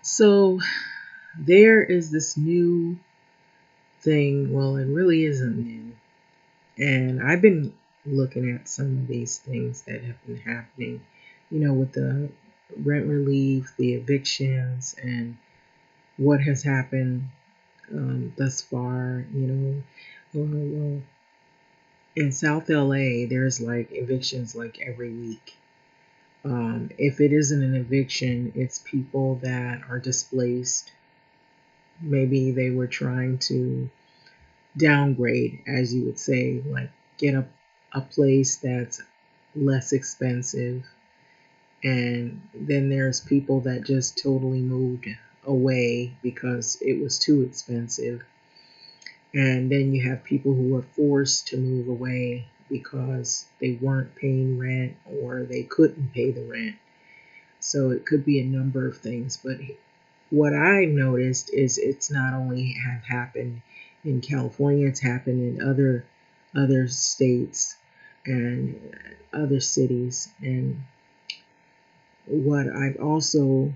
So there is this new thing. Well, it really isn't new. And I've been looking at some of these things that have been happening, with the rent relief, the evictions, and what has happened thus far. Well, in South LA, there's like evictions like every week. If it isn't an eviction, it's people that are displaced. Maybe they were trying to downgrade, as you would say, like get a place that's less expensive. And then there's people that just totally moved away because it was too expensive. And then you have people who were forced to move away because they weren't paying rent or they couldn't pay the rent. So it could be a number of things. But what I've noticed is it's not only have happened in California, it's happened in other states and other cities. And what I've also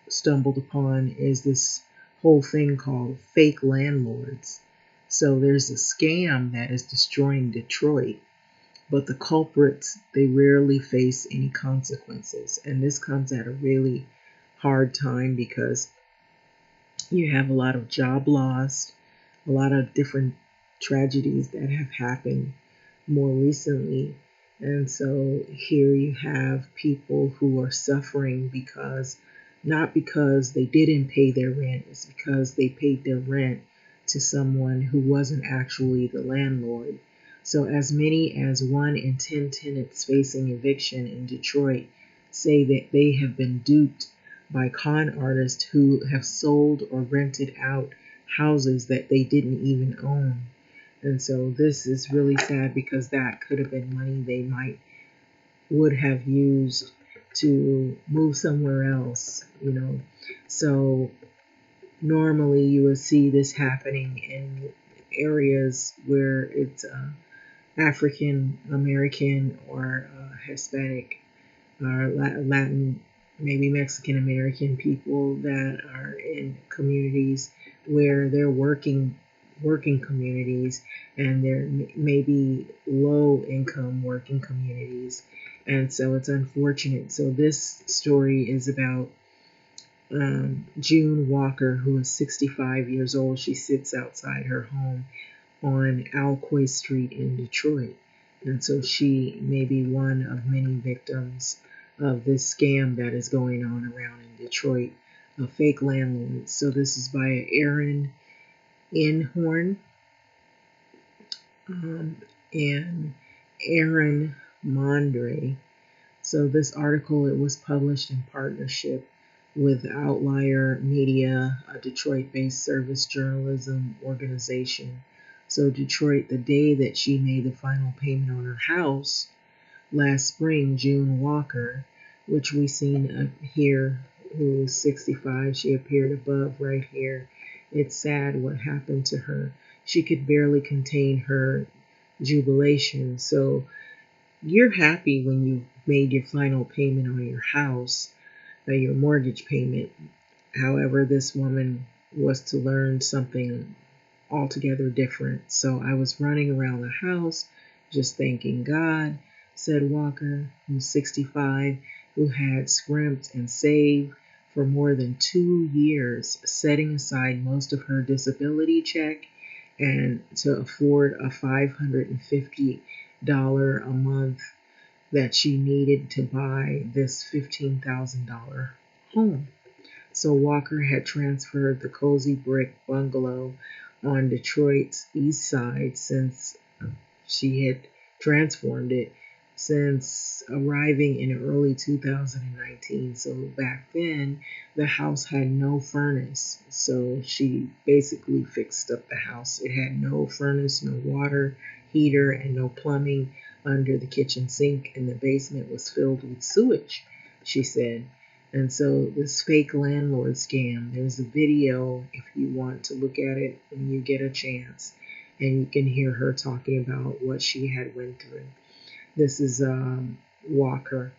stumbled upon is this whole thing called fake landlords. So there's a scam that is destroying Detroit, but the culprits, they rarely face any consequences. And this comes at a really hard time because you have a lot of job loss, a lot of different tragedies that have happened more recently. And so here you have people who are suffering because not because they didn't pay their rent, it's because they paid their rent to someone who wasn't actually the landlord. So, as many as 1 in 10 tenants facing eviction in Detroit say that they have been duped by con artists who have sold or rented out houses that they didn't even own. And so this is really sad because that could have been money they would have used to move somewhere else. So normally you would see this happening in areas where it's African American or Hispanic or Latin, maybe Mexican American people that are in communities where they're working communities, and they're maybe low income working communities. And so it's unfortunate. So this story is about June Walker, who is 65 years old. She sits outside her home on Alcoy Street in Detroit. And so she may be one of many victims of this scam that is going on around in Detroit, a fake landlord. So this is by Aaron Inhorn and Aaron Mondre. So this article, it was published in partnership with Outlier Media, a Detroit-based service journalism organization. So Detroit, the day that she made the final payment on her house last spring, June Walker, which we seen here, who's 65, she appeared above right here. It's sad what happened to her. She could barely contain her jubilation. So you're happy when you made your final payment on your house, your mortgage payment. However, this woman was to learn something altogether different. So I was running around the house just thanking God, said Walker, who's 65, who had scrimped and saved for more than 2 years, setting aside most of her disability check and to afford a $550 a month that she needed to buy this $15,000 home. So Walker had transferred the cozy brick bungalow on Detroit's east side since she had transformed it since arriving in early 2019. So back then, the house had no furnace. So she basically fixed up the house. It had no furnace, no water heater, and no plumbing under the kitchen sink, and the basement was filled with sewage, she said. And so this fake landlord scam, there's a video if you want to look at it when you get a chance, and you can hear her talking about what she had went through. This is Walker.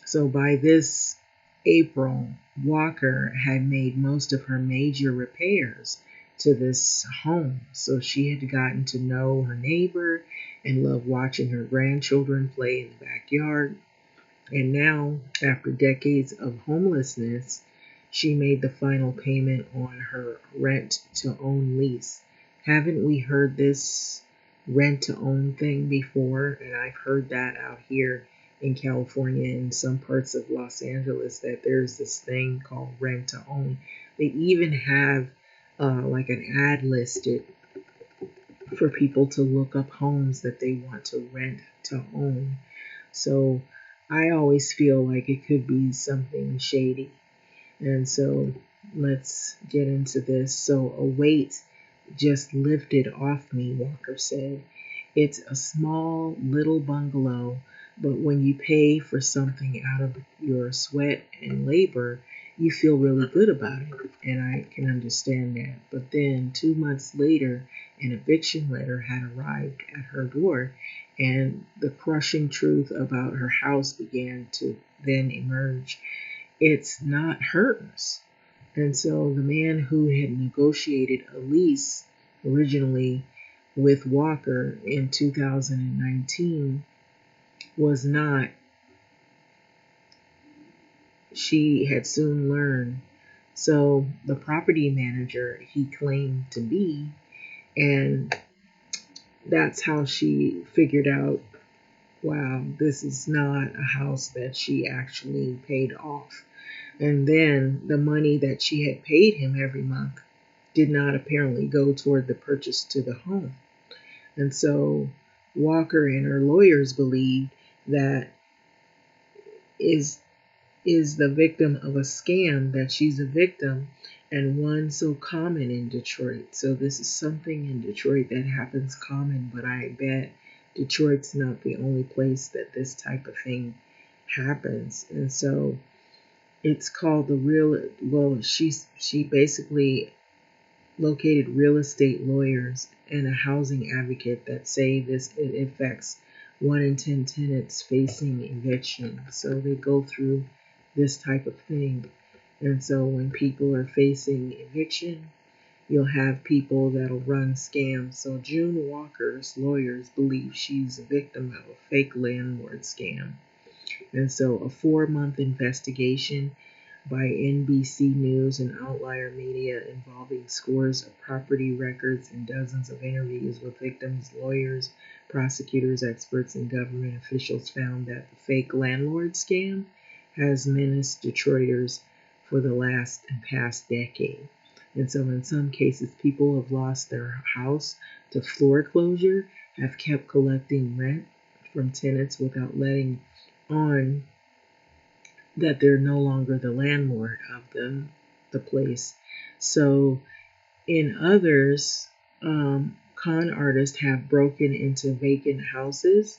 So by this April, Walker had made most of her major repairs to this home. So she had gotten to know her neighbor and loved watching her grandchildren play in the backyard. And now, after decades of homelessness, she made the final payment on her rent to own lease. Haven't we heard this rent to own thing before? And I've heard that out here in California and some parts of Los Angeles, that there's this thing called rent to own. They even have like an ad listed for people to look up homes that they want to rent to own. So I always feel like it could be something shady. And so let's get into this. So a weight just lifted off me, Walker said. It's a small little bungalow, but when you pay for something out of your sweat and labor, you feel really good about it. And I can understand that. But then 2 months later, an eviction letter had arrived at her door, and the crushing truth about her house began to then emerge. It's not hers. And so the man who had negotiated a lease originally with Walker in 2019 was not, she had soon learned. So the property manager he claimed to be, and that's how she figured out, wow, this is not a house that she actually paid off. And then the money that she had paid him every month did not apparently go toward the purchase to the home. And so Walker and her lawyers believe that is the victim of a scam, that she's a victim, and one so common in Detroit. So this is something in Detroit that happens common, but I bet Detroit's not the only place that this type of thing happens. And so it's called the real, well, she basically located real estate lawyers and a housing advocate that say this, it affects 1 in 10 tenants facing eviction. So they go through this type of thing. And so when people are facing eviction, you'll have people that'll run scams. So June Walker's lawyers believe she's a victim of a fake landlord scam. And so a 4-month investigation by NBC News and Outlier Media involving scores of property records and dozens of interviews with victims, lawyers, prosecutors, experts, and government officials found that the fake landlord scam has menaced Detroiters for the past decade. And so in some cases, people have lost their house to foreclosure, have kept collecting rent from tenants without letting on that they're no longer the landlord of the place. So in others, con artists have broken into vacant houses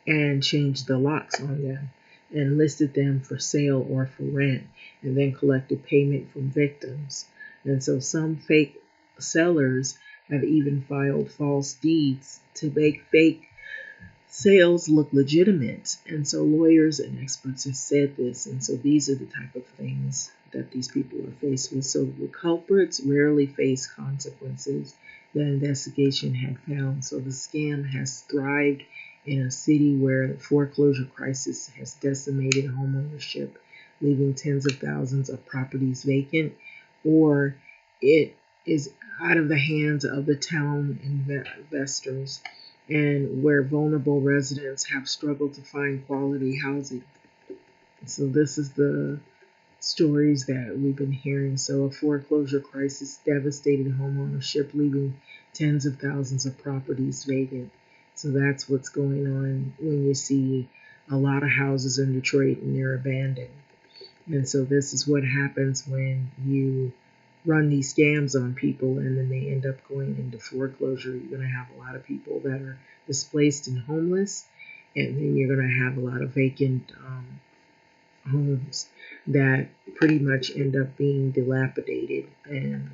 and changed the locks on them and listed them for sale or for rent, and then collected payment from victims. And so some fake sellers have even filed false deeds to make fake sales look legitimate. And so lawyers and experts have said this. And so these are the type of things that these people are faced with. So the culprits rarely face consequences, the investigation had found. So the scam has thrived in a city where the foreclosure crisis has decimated homeownership, leaving tens of thousands of properties vacant, or it is out of the hands of the town investors, and where vulnerable residents have struggled to find quality housing. So this is the stories that we've been hearing. So a foreclosure crisis devastated homeownership, leaving tens of thousands of properties vacant. So that's what's going on when you see a lot of houses in Detroit and they're abandoned. And so this is what happens when you run these scams on people and then they end up going into foreclosure. You're going to have a lot of people that are displaced and homeless, and then you're going to have a lot of vacant homes that pretty much end up being dilapidated. And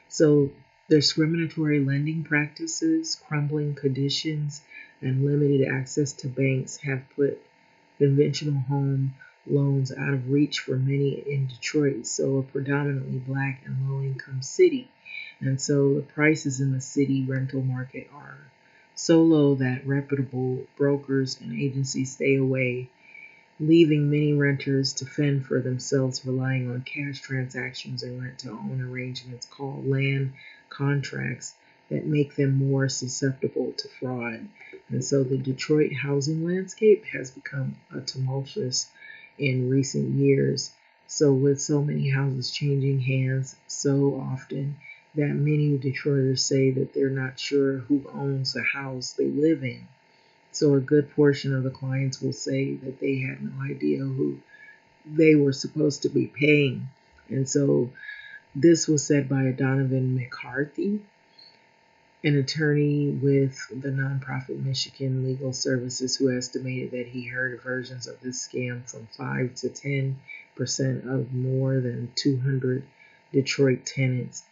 so discriminatory lending practices, crumbling conditions, and limited access to banks have put conventional home loans out of reach for many in Detroit, so a predominantly black and low-income city. And so the prices in the city rental market are so low that reputable brokers and agencies stay away, leaving many renters to fend for themselves, relying on cash transactions and rent-to-own arrangements called land contracts that make them more susceptible to fraud. And so the Detroit housing landscape has become a tumultuous in recent years. So with so many houses changing hands so often that many Detroiters say that they're not sure who owns the house they live in. So a good portion of the clients will say that they had no idea who they were supposed to be paying. And so this was said by Donovan McCarthy, an attorney with the nonprofit Michigan Legal Services, who estimated that he heard versions of this scam from 5 to 10% of more than 200 Detroit tenants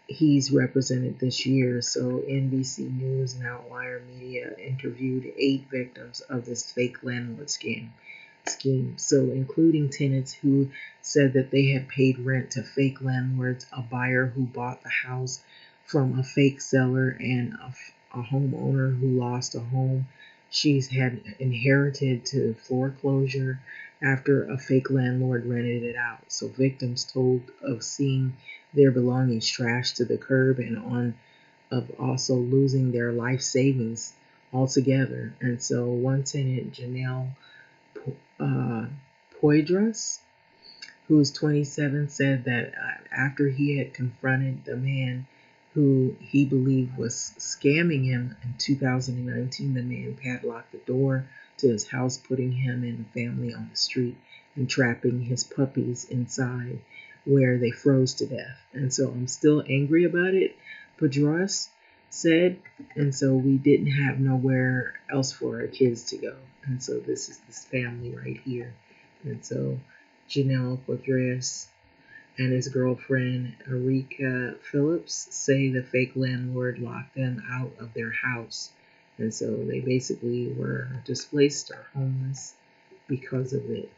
he's represented this year. So NBC News and Outlier Media interviewed 8 victims of this fake landlord scheme. So including tenants who said that they had paid rent to fake landlords, a buyer who bought the house from a fake seller, and a homeowner who lost a home she's had inherited to foreclosure after a fake landlord rented it out. So victims told of seeing their belongings trashed to the curb and on of also losing their life savings altogether. And so one tenant, Janelle Poydras, who's 27, said that after he had confronted the man who he believed was scamming him in 2019, the man padlocked the door to his house, putting him and the family on the street and trapping his puppies inside, where they froze to death. And so I'm still angry about it, Padras said, and so we didn't have nowhere else for our kids to go. And so this is this family right here. And so Janelle Padras and his girlfriend Erika Phillips say the fake landlord locked them out of their house. And so they basically were displaced or homeless because of it.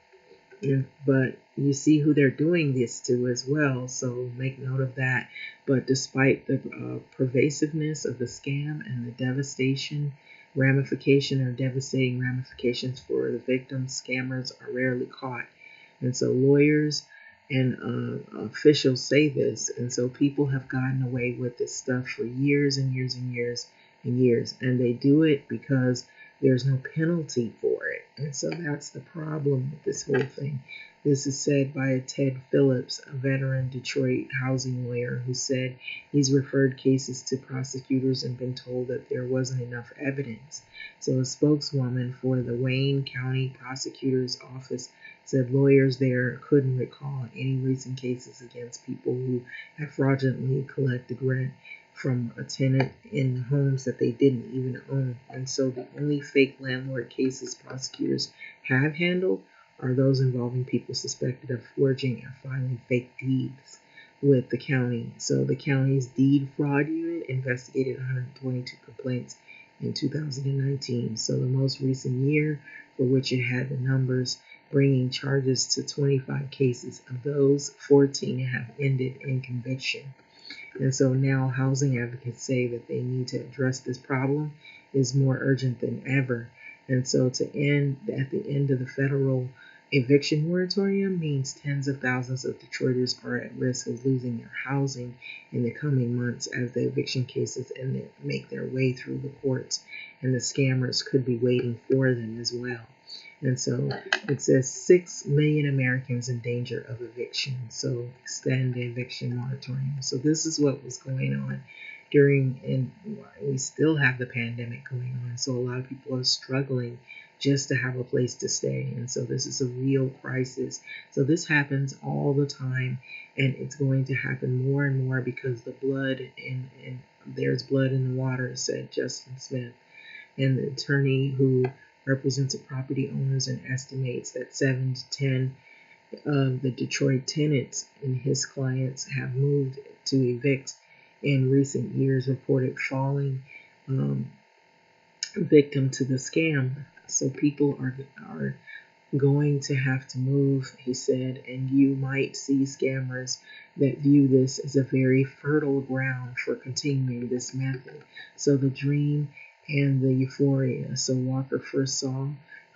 But you see who they're doing this to as well, so make note of that. But despite the pervasiveness of the scam and the devastating ramifications for the victims, scammers are rarely caught. And so lawyers and officials say this, and so people have gotten away with this stuff for years and years and years and years, and they do it because there's no penalty for it. And so that's the problem with this whole thing. This is said by Ted Phillips, a veteran Detroit housing lawyer, who said he's referred cases to prosecutors and been told that there wasn't enough evidence. So a spokeswoman for the Wayne County Prosecutor's Office said lawyers there couldn't recall any recent cases against people who had fraudulently collected rent from a tenant in homes that they didn't even own. And so the only fake landlord cases prosecutors have handled are those involving people suspected of forging or filing fake deeds with the county. So the county's deed fraud unit investigated 122 complaints in 2019. So the most recent year for which it had the numbers, bringing charges to 25 cases. Of those, 14 have ended in conviction. And so now housing advocates say that they need to address this problem is more urgent than ever. And so at the end of the federal eviction moratorium means tens of thousands of Detroiters are at risk of losing their housing in the coming months as the eviction cases make their way through the courts, and the scammers could be waiting for them as well. And so it says 6 million Americans in danger of eviction. So extend the eviction moratorium. So this is what was going on and we still have the pandemic going on. So a lot of people are struggling just to have a place to stay. And so this is a real crisis. So this happens all the time, and it's going to happen more and more because the blood and there's blood in the water, said Justin Smith, and the attorney who represents the property owners and estimates that 7 to 10 of the Detroit tenants and his clients have moved to evict in recent years, reported falling victim to the scam. So people are going to have to move, he said, and you might see scammers that view this as a very fertile ground for continuing this method. So the dream and the euphoria. So Walker first saw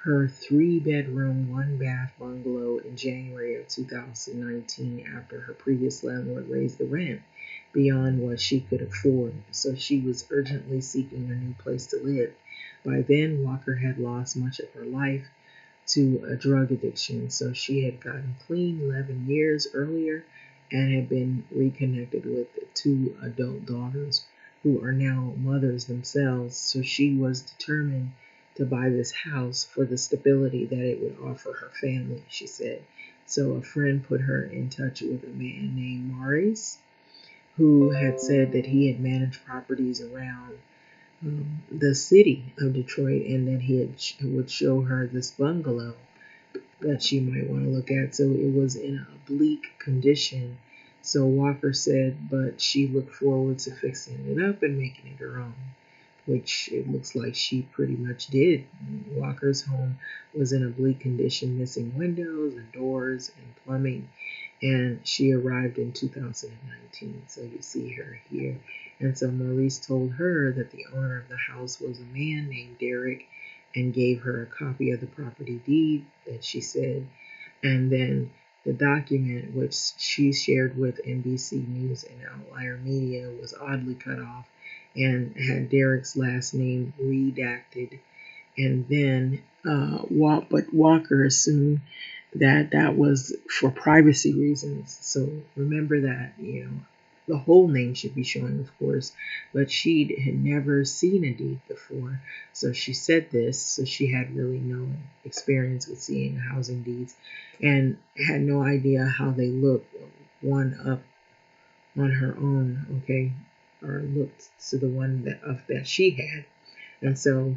her 3-bedroom, 1-bath bungalow in January of 2019 after her previous landlord raised the rent beyond what she could afford. So she was urgently seeking a new place to live. By then, Walker had lost much of her life to a drug addiction. So she had gotten clean 11 years earlier and had been reconnected with 2 adult daughters who are now mothers themselves. So she was determined to buy this house for the stability that it would offer her family, she said. So a friend put her in touch with a man named Maurice, who had said that he had managed properties around the city of Detroit, and that would show her this bungalow that she might want to look at. So it was in a bleak condition. So Walker said, but she looked forward to fixing it up and making it her own, which it looks like she pretty much did. Walker's home was in a bleak condition, missing windows and doors and plumbing, and she arrived in 2019. So you see her here. And so Maurice told her that the owner of the house was a man named Derek and gave her a copy of the property deed that she said. And then the document, which she shared with NBC News and Outlier Media, was oddly cut off and had Derek's last name redacted. And then, but Walker assumed that that was for privacy reasons. So remember that, the whole name should be showing, of course, but she had never seen a deed before. So she said this, so she had really no experience with seeing housing deeds and had no idea how they looked one up on her own, okay, or looked to the one that she had. And so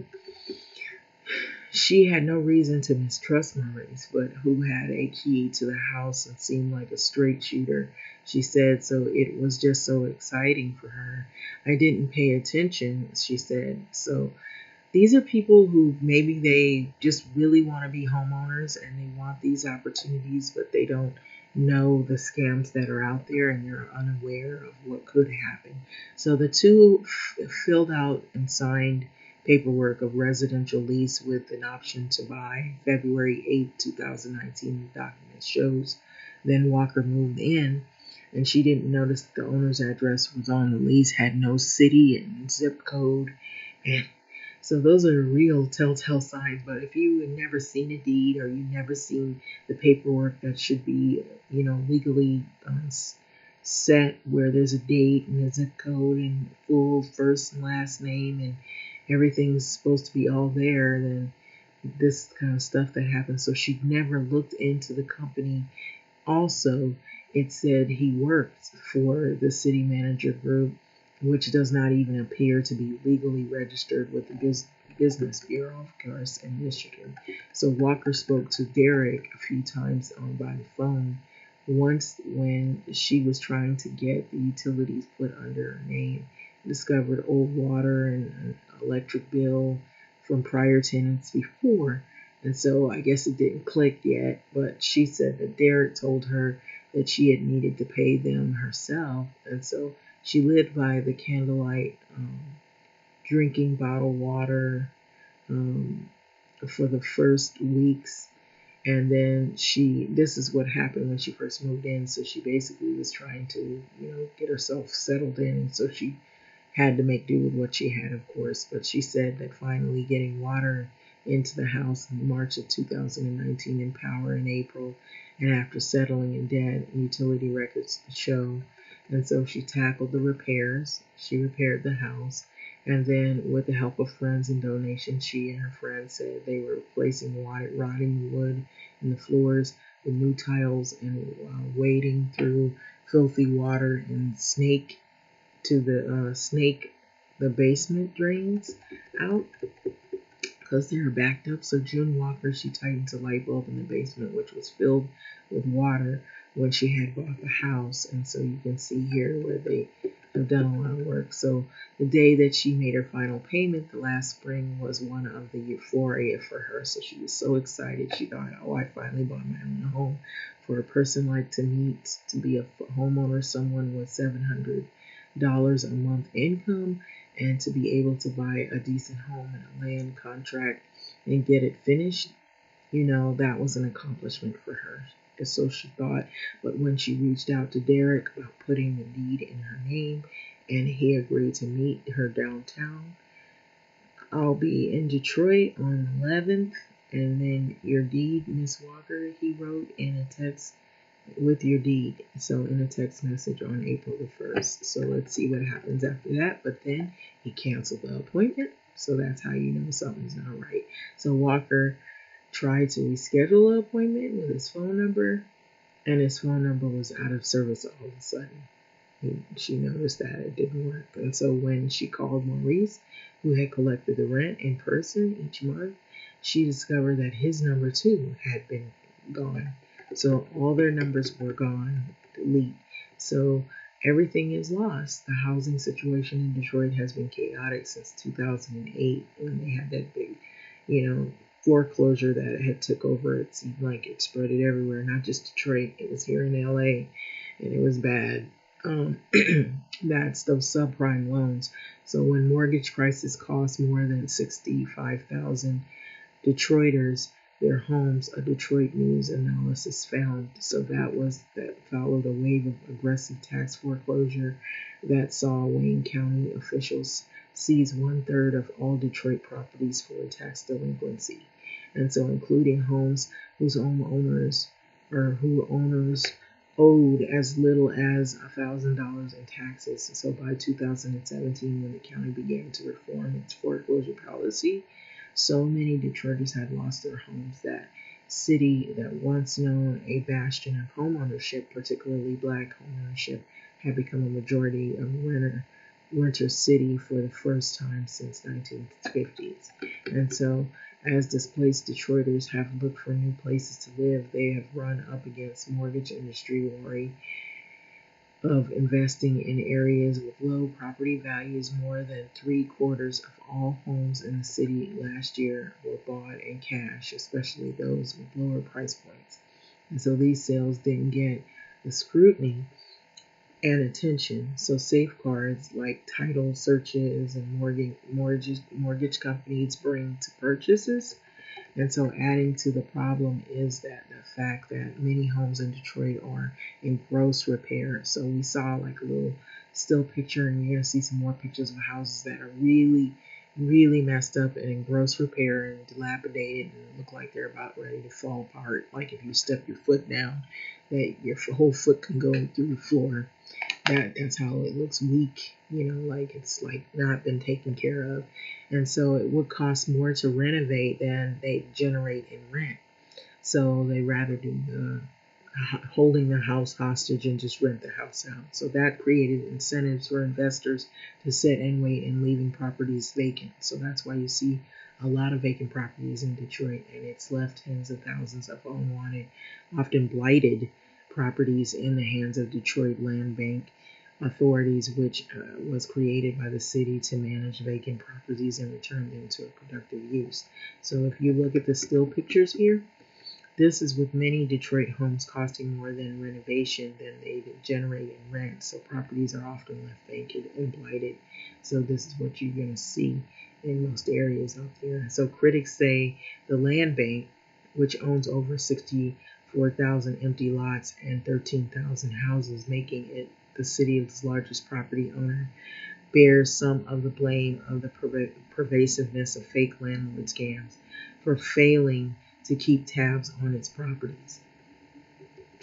she had no reason to mistrust Maurice, but who had a key to the house and seemed like a straight shooter, she said, so it was just so exciting for her. I didn't pay attention, she said. So these are people who maybe they just really want to be homeowners and they want these opportunities, but they don't know the scams that are out there and they're unaware of what could happen. So the two filled out and signed paperwork of residential lease with an option to buy February 8, 2019. The document shows. Then Walker moved in and she didn't notice that the owner's address was on the lease, had no city and zip code. And so those are real telltale signs. But if you have never seen a deed or you've never seen the paperwork that should be, legally set, where there's a date and a zip code and full first and last name and everything's supposed to be all there, then this kind of stuff that happens. So she never looked into the company. Also, it said he worked for the city manager group, which does not even appear to be legally registered with the Business Bureau, of course, in Michigan. So Walker spoke to Derek a few times by the phone. Once, when she was trying to get the utilities put under her name, discovered old water and an electric bill from prior tenants before. And so I guess it didn't click yet, but she said that Derek told her that she had needed to pay them herself. And so she lived by the candlelight, drinking bottled water for the first weeks. And then this is what happened when she first moved in. So she basically was trying to, get herself settled in. So she had to make do with what she had, of course. But she said that finally getting water into the house in March of 2019 and power in April. And after settling in debt, utility records show. And so she tackled the repairs. She repaired the house. And then with the help of friends and donations, she and her friends said they were replacing rotting wood in the floors with new tiles and wading through filthy water and snake the basement drains out because they were backed up. So June Walker, she tightened a light bulb in the basement, which was filled with water when she had bought the house. And so you can see here where they have done a lot of work. So the day that she made her final payment, the last spring, was one of the euphoria for her. So she was so excited. She thought, oh, I finally bought my own home. For a person like to meet to be a homeowner, someone with $700 a month income, and to be able to buy a decent home and a land contract and get it finished, that was an accomplishment for her. And so she thought, but when she reached out to Derek about putting the deed in her name and he agreed to meet her downtown, I'll be in Detroit on the 11th, and then your deed, Miss Walker, he wrote in a text with your deed. So in a text message on April the 1st. So let's see what happens after that. But then he canceled the appointment. So that's how you know something's not right. So Walker tried to reschedule the appointment with his phone number, and his phone number was out of service all of a sudden. She noticed that it didn't work. And so when she called Maurice, who had collected the rent in person each month, she discovered that his number too had been gone. So all their numbers were gone, delete. So everything is lost. The housing situation in Detroit has been chaotic since 2008 when they had that big, foreclosure that had took over. It seemed like it spread it everywhere, not just Detroit. It was here in LA, and it was bad. That's those subprime loans. So when mortgage prices cost more than 65,000 Detroiters their homes, a Detroit News analysis found. So that followed a wave of aggressive tax foreclosure that saw Wayne County officials seize 1/3 of all Detroit properties for tax delinquency, and so including homes whose owners owed as little as $1,000 in taxes. So by 2017, when the county began to reform its foreclosure policy, so many Detroiters had lost their homes. That city, that once known a bastion of homeownership, particularly black homeownership, had become a majority of renter city for the first time since 1950s. And so as displaced Detroiters have looked for new places to live, they have run up against mortgage industry worry of investing in areas with low property values. More than 3/4 of all homes in the city last year were bought in cash, especially those with lower price points. And so these sales didn't get the scrutiny and attention. So safeguards like title searches and mortgage companies bring to purchases. And so adding to the problem is that the fact that many homes in Detroit are in gross repair. So we saw like a little still picture, and you're going to see some more pictures of houses that are really, really messed up and in gross repair and dilapidated and look like they're about ready to fall apart. Like if you step your foot down, that your whole foot can go through the floor. That's how it looks weak, like it's like not been taken care of. And so it would cost more to renovate than they generate in rent. So they rather do the holding the house hostage and just rent the house out. So that created incentives for investors to sit and wait and leaving properties vacant. So that's why you see a lot of vacant properties in Detroit, and it's left tens of thousands of unwanted, often blighted properties in the hands of Detroit Land Bank authorities, which was created by the city to manage vacant properties and return them to a productive use. So if you look at the still pictures here, this is with many Detroit homes costing more than renovation than they generate in rent. So properties are often left vacant and blighted. So this is what you're going to see in most areas out there. So critics say the land bank, which owns over 64,000 empty lots and 13,000 houses, making it the city's largest property owner, bears some of the blame of the pervasiveness of fake landlord scams for failing to keep tabs on its properties.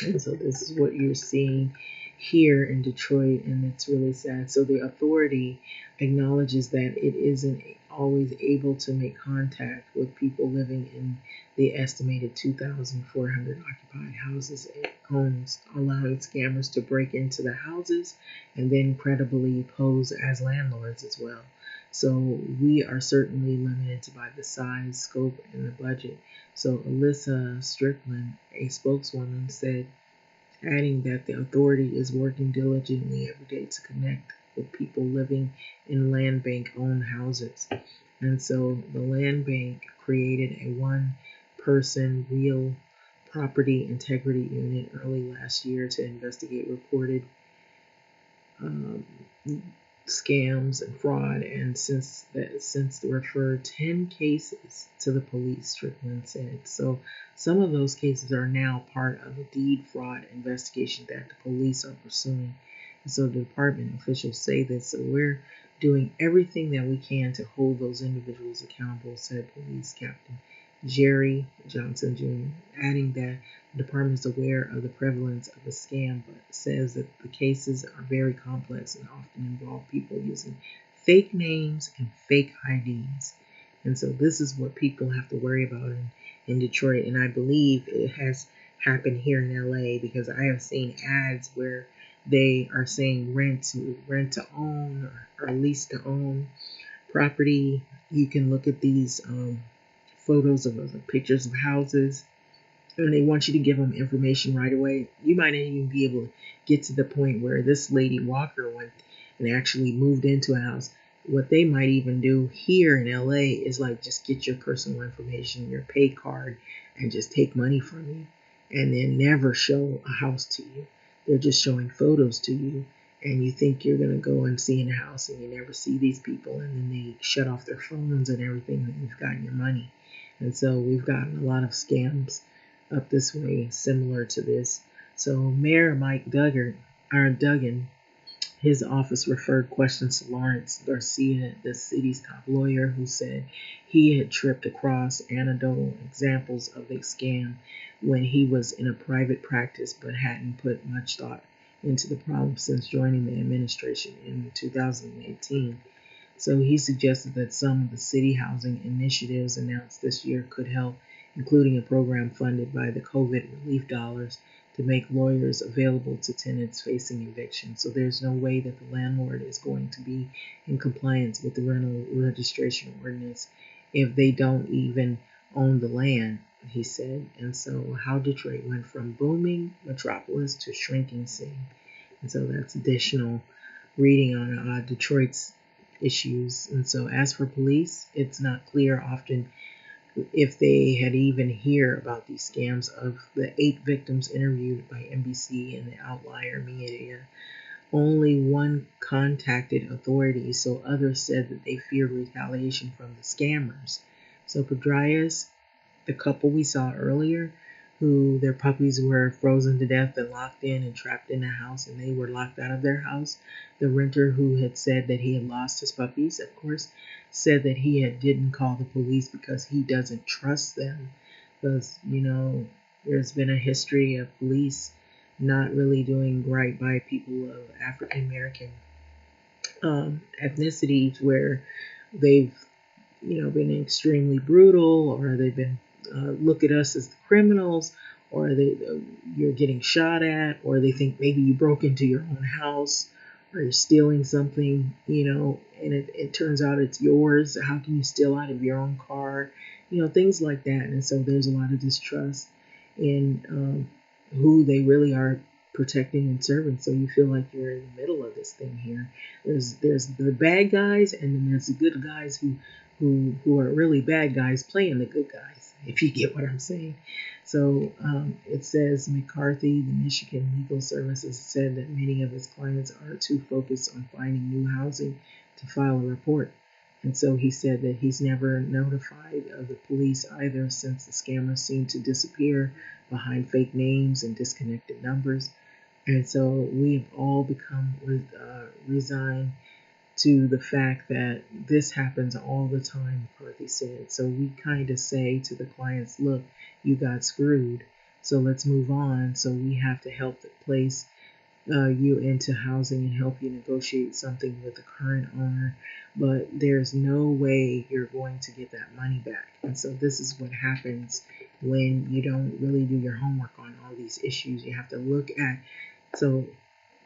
And so this is what you're seeing here in Detroit, and it's really sad. So the authority acknowledges that it isn't always able to make contact with people living in the estimated 2,400 occupied houses it owns, allowing scammers to break into the houses and then credibly pose as landlords as well. So we are certainly limited by the size, scope, and the budget. So Alyssa Strickland, a spokeswoman, said, adding that the authority is working diligently every day to connect with people living in land bank owned houses. And so the land bank created a one-person real property integrity unit early last year to investigate reported um, scams and fraud, and since referred 10 cases to the police, Strickland said. So some of those cases are now part of a deed fraud investigation that the police are pursuing. And so the department officials say this. So we're doing everything that we can to hold those individuals accountable, said Police Captain Jerry Johnson Jr., adding that the department is aware of the prevalence of the scam, but says that the cases are very complex and often involve people using fake names and fake IDs. And so this is what people have to worry about in Detroit. And I believe it has happened here in LA, because I have seen ads where they are saying rent to own or lease to own property. You can look at these photos of pictures of houses, and they want you to give them information right away. You might not even be able to get to the point where this lady Walker went and actually moved into a house. What they might even do here in LA is like just get your personal information, your pay card, and just take money from you, and then never show a house to you. They're just showing photos to you, and you think you're going to go and see in a house, and you never see these people, and then they shut off their phones and everything, and you've gotten your money. And so we've gotten a lot of scams up this way similar to this. So Mayor Mike Duggan, his office referred questions to Lawrence Garcia, the city's top lawyer, who said he had tripped across anecdotal examples of the scam when he was in a private practice, but hadn't put much thought into the problem since joining the administration in 2018. So he suggested that some of the city housing initiatives announced this year could help, including a program funded by the COVID relief dollars to make lawyers available to tenants facing eviction. So there's no way that the landlord is going to be in compliance with the rental registration ordinance if they don't even own the land, he said. And so how Detroit went from booming metropolis to shrinking city. And so that's additional reading on Detroit's issues. And so as for police, it's not clear often if they had even hear about these scams. Of the 8 victims interviewed by NBC and the Outlier media, only one contacted authorities, so others said that they feared retaliation from the scammers. So Pedrias, the couple we saw earlier, who their puppies were frozen to death and locked in and trapped in a house, and they were locked out of their house. The renter, who had said that he had lost his puppies, of course, said that he didn't call the police because he doesn't trust them. Because, there's been a history of police not really doing right by people of African American ethnicities, where they've been extremely brutal, or they've been look at us as the criminals, or you're getting shot at, or they think maybe you broke into your own house, or you're stealing something, and it turns out it's yours. How can you steal out of your own car? Things like that. And so there's a lot of distrust in who they really are protecting and serving. So you feel like you're in the middle of this thing here. There's the bad guys, and then there's the good guys who are really bad guys playing the good guys, if you get what I'm saying. So it says McCarthy, the Michigan Legal Services, said that many of his clients are too focused on finding new housing to file a report. And so he said that he's never notified of the police either, since the scammers seem to disappear behind fake names and disconnected numbers. And so we've all become resigned to the fact that this happens all the time, McCarthy said. So we kind of say to the clients, look, you got screwed, so let's move on. So we have to help place you into housing and help you negotiate something with the current owner, but there's no way you're going to get that money back. And so this is what happens when you don't really do your homework on all these issues. You have to look at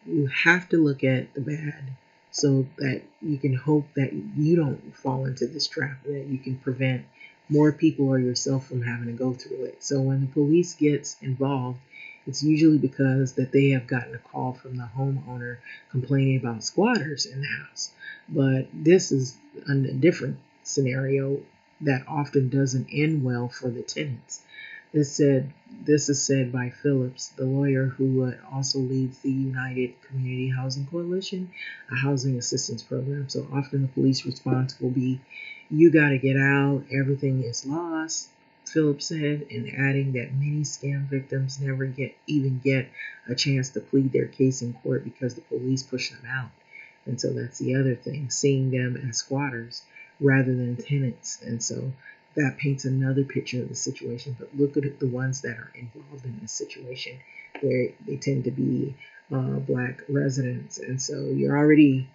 the bad, so that you can hope that you don't fall into this trap, that you can prevent more people or yourself from having to go through it. So when the police gets involved, It's usually because that they have gotten a call from the homeowner complaining about squatters in the house. But this is a different scenario that often doesn't end well for the tenants. This is said by Phillips, the lawyer who also leads the United Community Housing Coalition, a housing assistance program. So often the police response will be, "You got to get out, everything is lost," Phillips said, and adding that many scam victims never get a chance to plead their case in court because the police push them out. And so that's the other thing, seeing them as squatters rather than tenants. And so that paints another picture of the situation. But look at the ones that are involved in this situation. They tend to be black residents, and so you're already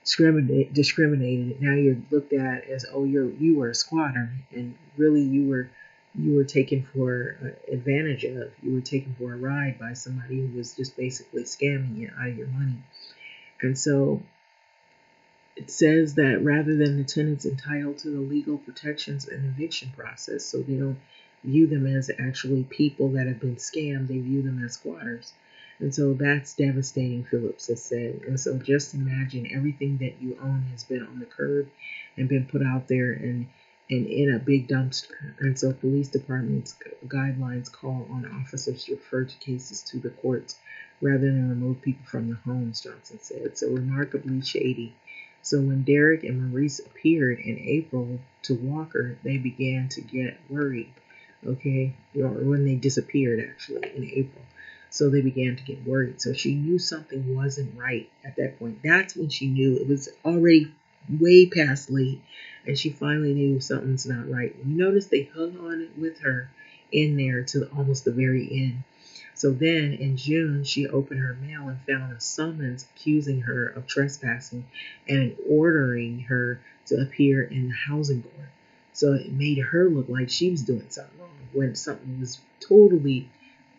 discriminated. Now you're looked at as, oh, you were a squatter, and really you were taken for advantage of. You were taken for a ride by somebody who was just basically scamming you out of your money. And so it says that rather than the tenants entitled to the legal protections and eviction process, so they don't view them as actually people that have been scammed, they view them as squatters. And so that's devastating, Phillips has said. And so just imagine everything that you own has been on the curb and been put out there and in a big dumpster. And so police departments guidelines call on officers to refer to cases to the courts rather than remove people from the homes, Johnson said. So remarkably shady. So when Derek and Maurice appeared in April to Walker, they began to get worried. Okay, or when they disappeared actually in April. So they began to get worried. So she knew something wasn't right at that point. That's when she knew it was already way past late, and she finally knew something's not right. You notice they hung on with her in there to almost the very end. So then in June, she opened her mail and found a summons accusing her of trespassing and ordering her to appear in the housing court. So it made her look like she was doing something wrong when something was totally,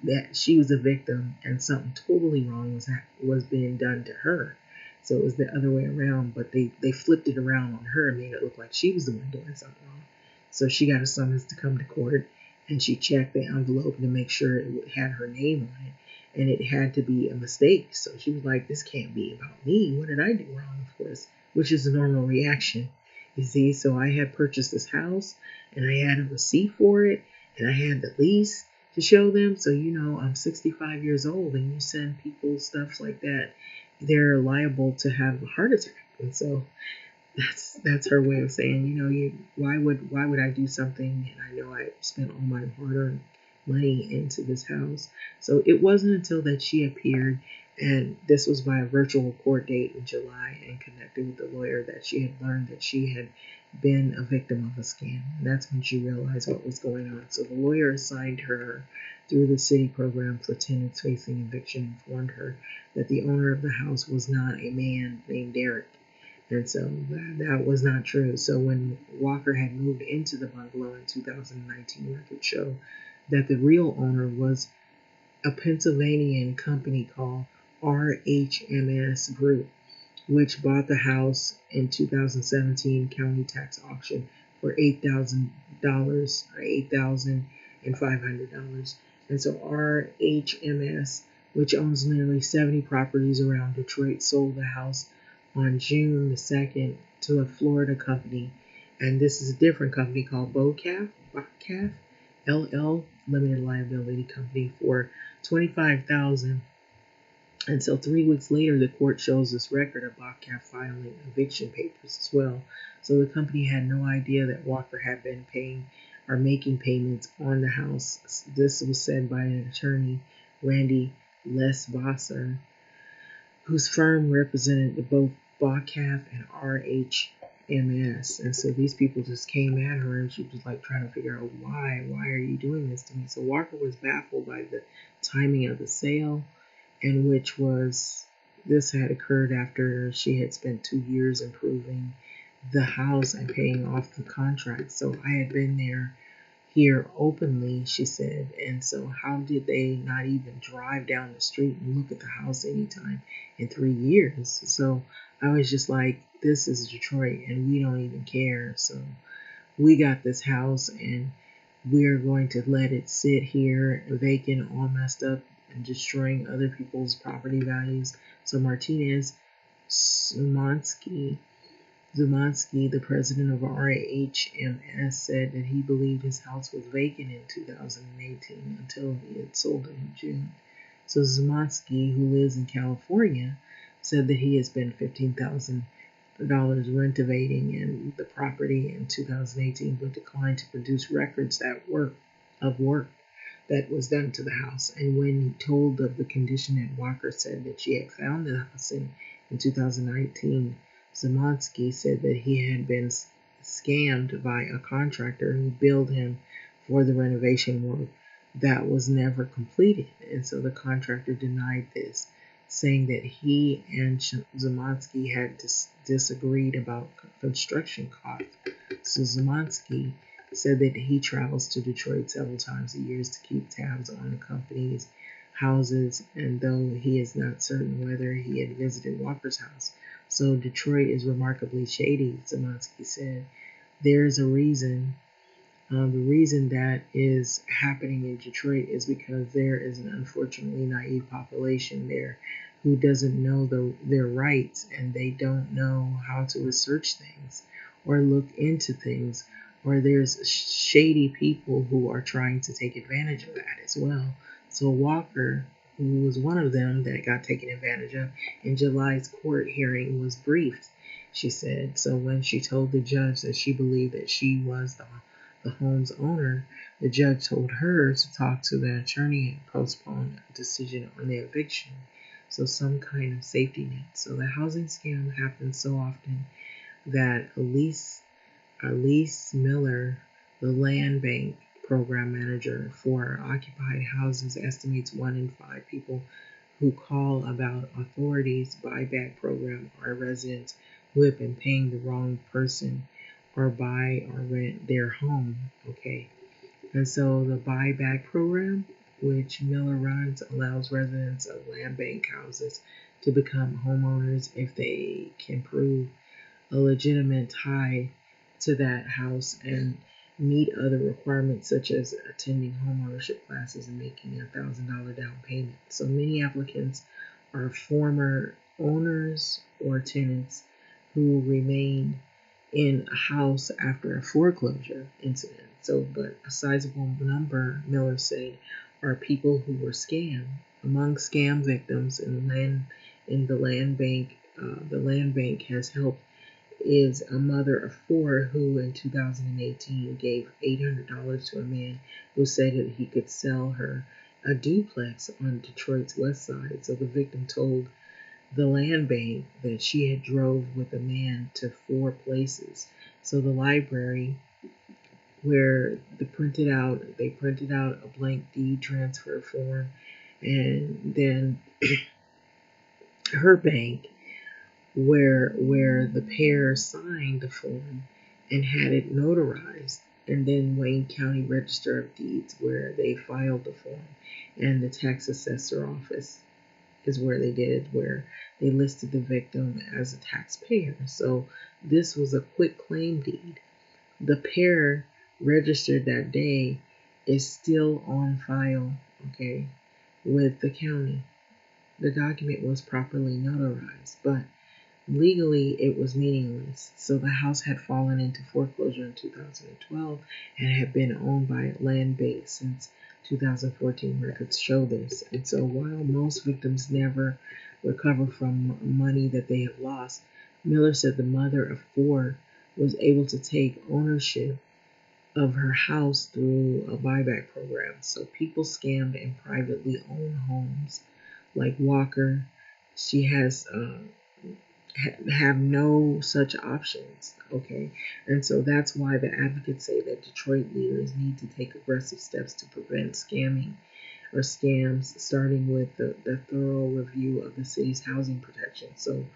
that she was a victim and something totally wrong was being done to her. So it was the other way around, but they flipped it around on her and made it look like she was the one doing something wrong. So she got a summons to come to court, and she checked the envelope to make sure it had her name on it, and it had to be a mistake. So she was like, this can't be about me. What did I do wrong? Of course, which is a normal reaction, you see. So I had purchased this house, and I had a receipt for it, and I had the lease to show them. So, I'm 65 years old, and you send people stuff like that, they're liable to have a heart attack. And so that's her way of saying, why would I do something, and I know I spent all my hard-earned money into this house. So it wasn't until that she appeared, and this was by a virtual court date in July, and connected with the lawyer, that she had learned that she had been a victim of a scam. And that's when she realized what was going on. So the lawyer assigned her through the city program for tenants facing eviction informed her that the owner of the house was not a man named Derek. And so that was not true. So when Walker had moved into the bungalow in 2019, records show that the real owner was a Pennsylvania company called RHMS Group, which bought the house in 2017 county tax auction for $8,000 or $8,500. And so RHMS, which owns nearly 70 properties around Detroit, sold the house on June the 2nd to a Florida company. And this is a different company called Bocaf LL Limited Liability Company for $25,000. And so 3 weeks later, the court shows this record of Bocaf filing eviction papers as well. So the company had no idea that Walker had been paying or making payments on the house. This was said by an attorney, Randy Lesvasser, whose firm represented both Bocaf and RHMS. And so these people just came at her, and she was like trying to figure out why are you doing this to me? So Walker was baffled by the timing of the sale, and this had occurred after she had spent 2 years improving the house and paying off the contract. So I had been here openly, she said, and so how did they not even drive down the street and look at the house anytime in 3 years? So I was just like, this is Detroit, and we don't even care. So we got this house, and we're going to let it sit here vacant, all messed up, and destroying other people's property values. So Martinez Zumansky, the president of RHMS, said that he believed his house was vacant in 2018 until he had sold it in June. So Zumansky, who lives in California, said that he had spent $15,000 renovating in the property in 2018, but declined to produce records of work that was done to the house. And when told of the condition that Walker said that she had found the house in 2019, Zamansky said that he had been scammed by a contractor who billed him for the renovation work that was never completed. And so the contractor denied this, saying that he and Zamansky had disagreed about construction costs. So Zamansky said that he travels to Detroit several times a year to keep tabs on the company's houses, and though he is not certain whether he had visited Walker's house. So Detroit is remarkably shady, Zamansky said. There is a reason. The reason that is happening in Detroit is because there is an unfortunately naive population there who doesn't know their rights, and they don't know how to research things or look into things, or there's shady people who are trying to take advantage of that as well. So Walker, who was one of them that got taken advantage of in July's court hearing, was briefed, she said. So when she told the judge that she believed that she was the home's owner, the judge told her to talk to the attorney and postpone a decision on the eviction. So some kind of safety net. So the housing scam happens so often that Elise Miller, the land bank program manager for occupied houses, estimates 1 in 5 people who call about authorities' buyback program are residents who have been paying the wrong person or buy or rent their home. Okay. And so the buyback program, which Miller runs, allows residents of land bank houses to become homeowners if they can prove a legitimate tie to that house and meet other requirements such as attending homeownership classes and making $1,000 down payment. So many applicants are former owners or tenants who remain in a house after a foreclosure incident. So, but a sizable number, Miller said, are people who were scammed. Among scam victims in the land bank, the land bank has helped is a mother of 4 who in 2018 gave $800 to a man who said that he could sell her a duplex on Detroit's west side. So the victim told the land bank that she had drove with a man to 4 places. So the library where they printed out a blank deed transfer form, and then her bank where the pair signed the form and had it notarized, and then Wayne County Register of Deeds where they filed the form, and the tax assessor office is where they did, where they listed the victim as a taxpayer. So this was a quit claim deed. The pair registered that day is still on file, okay, with the county. The document was properly notarized, but legally, it was meaningless. So the house had fallen into foreclosure in 2012 and had been owned by Land Bank since 2014. Records show this. And so while most victims never recover from money that they have lost, Miller said the mother of 4 was able to take ownership of her house through a buyback program. So people scammed and privately own homes like Walker. She has have no such options, okay? And so that's why the advocates say that Detroit leaders need to take aggressive steps to prevent scamming or scams, starting with the thorough review of the city's housing protection. So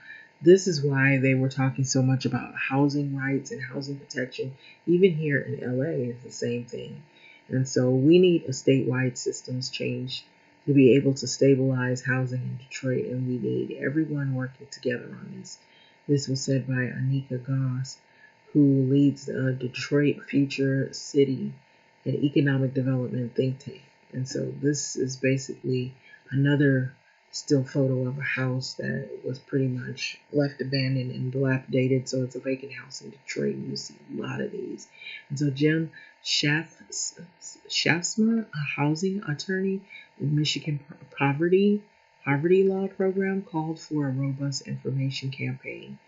this is why they were talking so much about housing rights and housing protection. Even here in LA is the same thing. And so we need a statewide systems change to be able to stabilize housing in Detroit, and we need everyone working together on this. This was said by Anika Goss, who leads the Detroit Future City and Economic Development think tank. And so this is basically another still photo of a house that was pretty much left abandoned and dilapidated. So it's a vacant house in Detroit. You see a lot of these. And so Jim Shafsma, a housing attorney with Michigan Poverty Law Program, called for a robust information campaign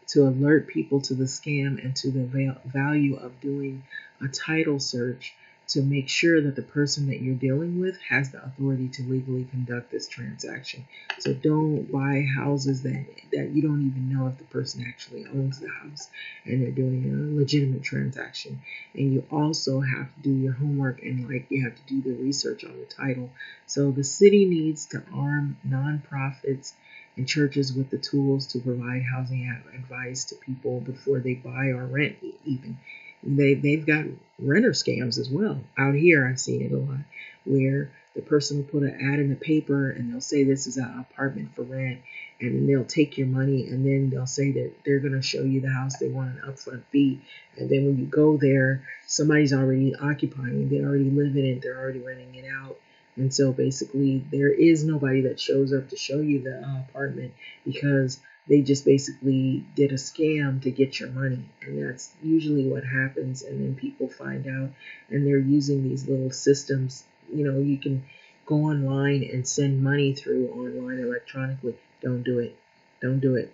to alert people to the scam and to the value of doing a title search to make sure that the person that you're dealing with has the authority to legally conduct this transaction. So don't buy houses that you don't even know if the person actually owns the house and they're doing a legitimate transaction. And you also have to do your homework and you have to do the research on the title. So the city needs to arm nonprofits and churches with the tools to provide housing advice to people before they buy or rent even. They've got renter scams as well. Out here, I've seen it a lot, where the person will put an ad in the paper and they'll say this is an apartment for rent, and then they'll take your money and then they'll say that they're going to show you the house. They want an upfront fee, and then when you go there, somebody's already occupying. They already live in it. They're already renting it out. And so basically, there is nobody that shows up to show you the apartment because they just basically did a scam to get your money. And that's usually what happens. And then people find out and they're using these little systems. You can go online and send money through online electronically. Don't do it. Don't do it.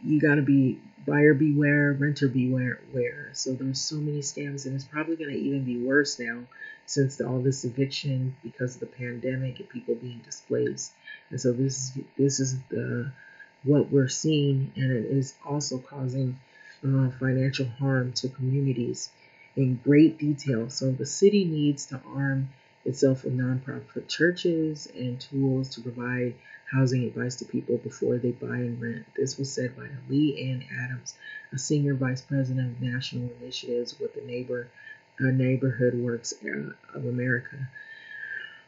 You got to be buyer beware, renter beware. So there's so many scams, and it's probably going to even be worse now since all this eviction because of the pandemic and people being displaced. And so this is what we're seeing, and it is also causing financial harm to communities in great detail. So the city needs to arm itself with nonprofit churches and tools to provide housing advice to people before they buy and rent. This was said by Lee Ann Adams, a senior vice president of national initiatives with the Neighborhood Works of America,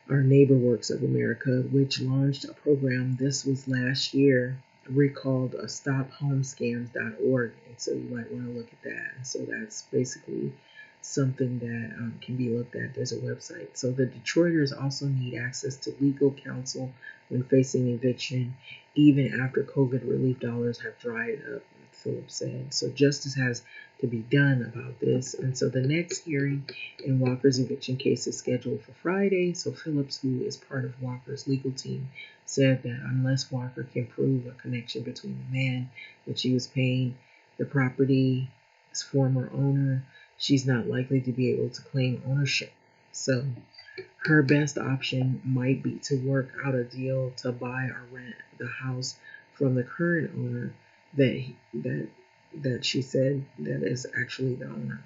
our Neighbor Works of America, which launched a program. This was last year, recalled StopHomescams.org, and so you might want to look at that. And so that's basically something that can be looked at. There's a website. So the Detroiters also need access to legal counsel when facing eviction, even after COVID relief dollars have dried up, Phillips said. So justice has to be done about this. And so the next hearing in Walker's eviction case is scheduled for Friday. So Phillips, who is part of Walker's legal team, said that unless Walker can prove a connection between the man that she was paying the property's former owner, she's not likely to be able to claim ownership. So her best option might be to work out a deal to buy or rent the house from the current owner that she said that is actually the owner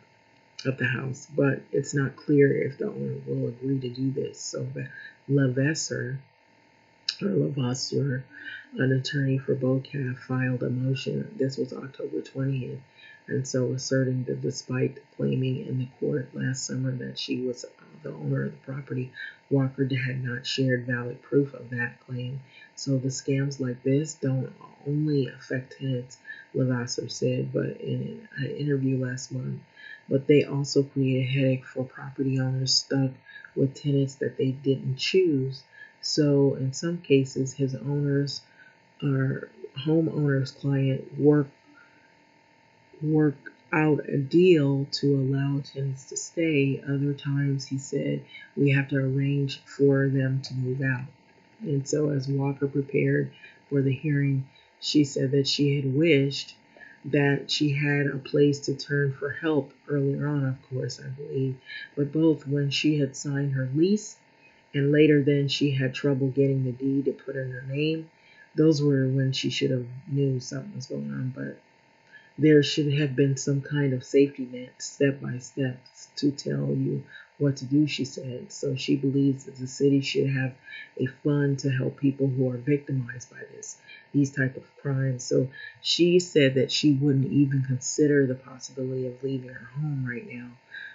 of the house. But it's not clear if the owner will agree to do this. So Levasseur, an attorney for BOCAF, filed a motion. This was October 20th. And so asserting that despite claiming in the court last summer that she was the owner of the property, Walker had not shared valid proof of that claim. So the scams like this don't only affect tenants, Levasseur said, but in an interview last month, but they also create a headache for property owners stuck with tenants that they didn't choose. So in some cases, his owners or homeowner's client work out a deal to allow tenants to stay. Other times, he said, we have to arrange for them to move out. And so as Walker prepared for the hearing, she said that she had wished that she had a place to turn for help earlier on, of course, I believe, but both when she had signed her lease and later then she had trouble getting the deed to put in her name. Those were when she should have knew something was going on, but there should have been some kind of safety net, step by step, to tell you what to do, she said. So she believes that the city should have a fund to help people who are victimized by these type of crimes. So she said that she wouldn't even consider the possibility of leaving her home right now.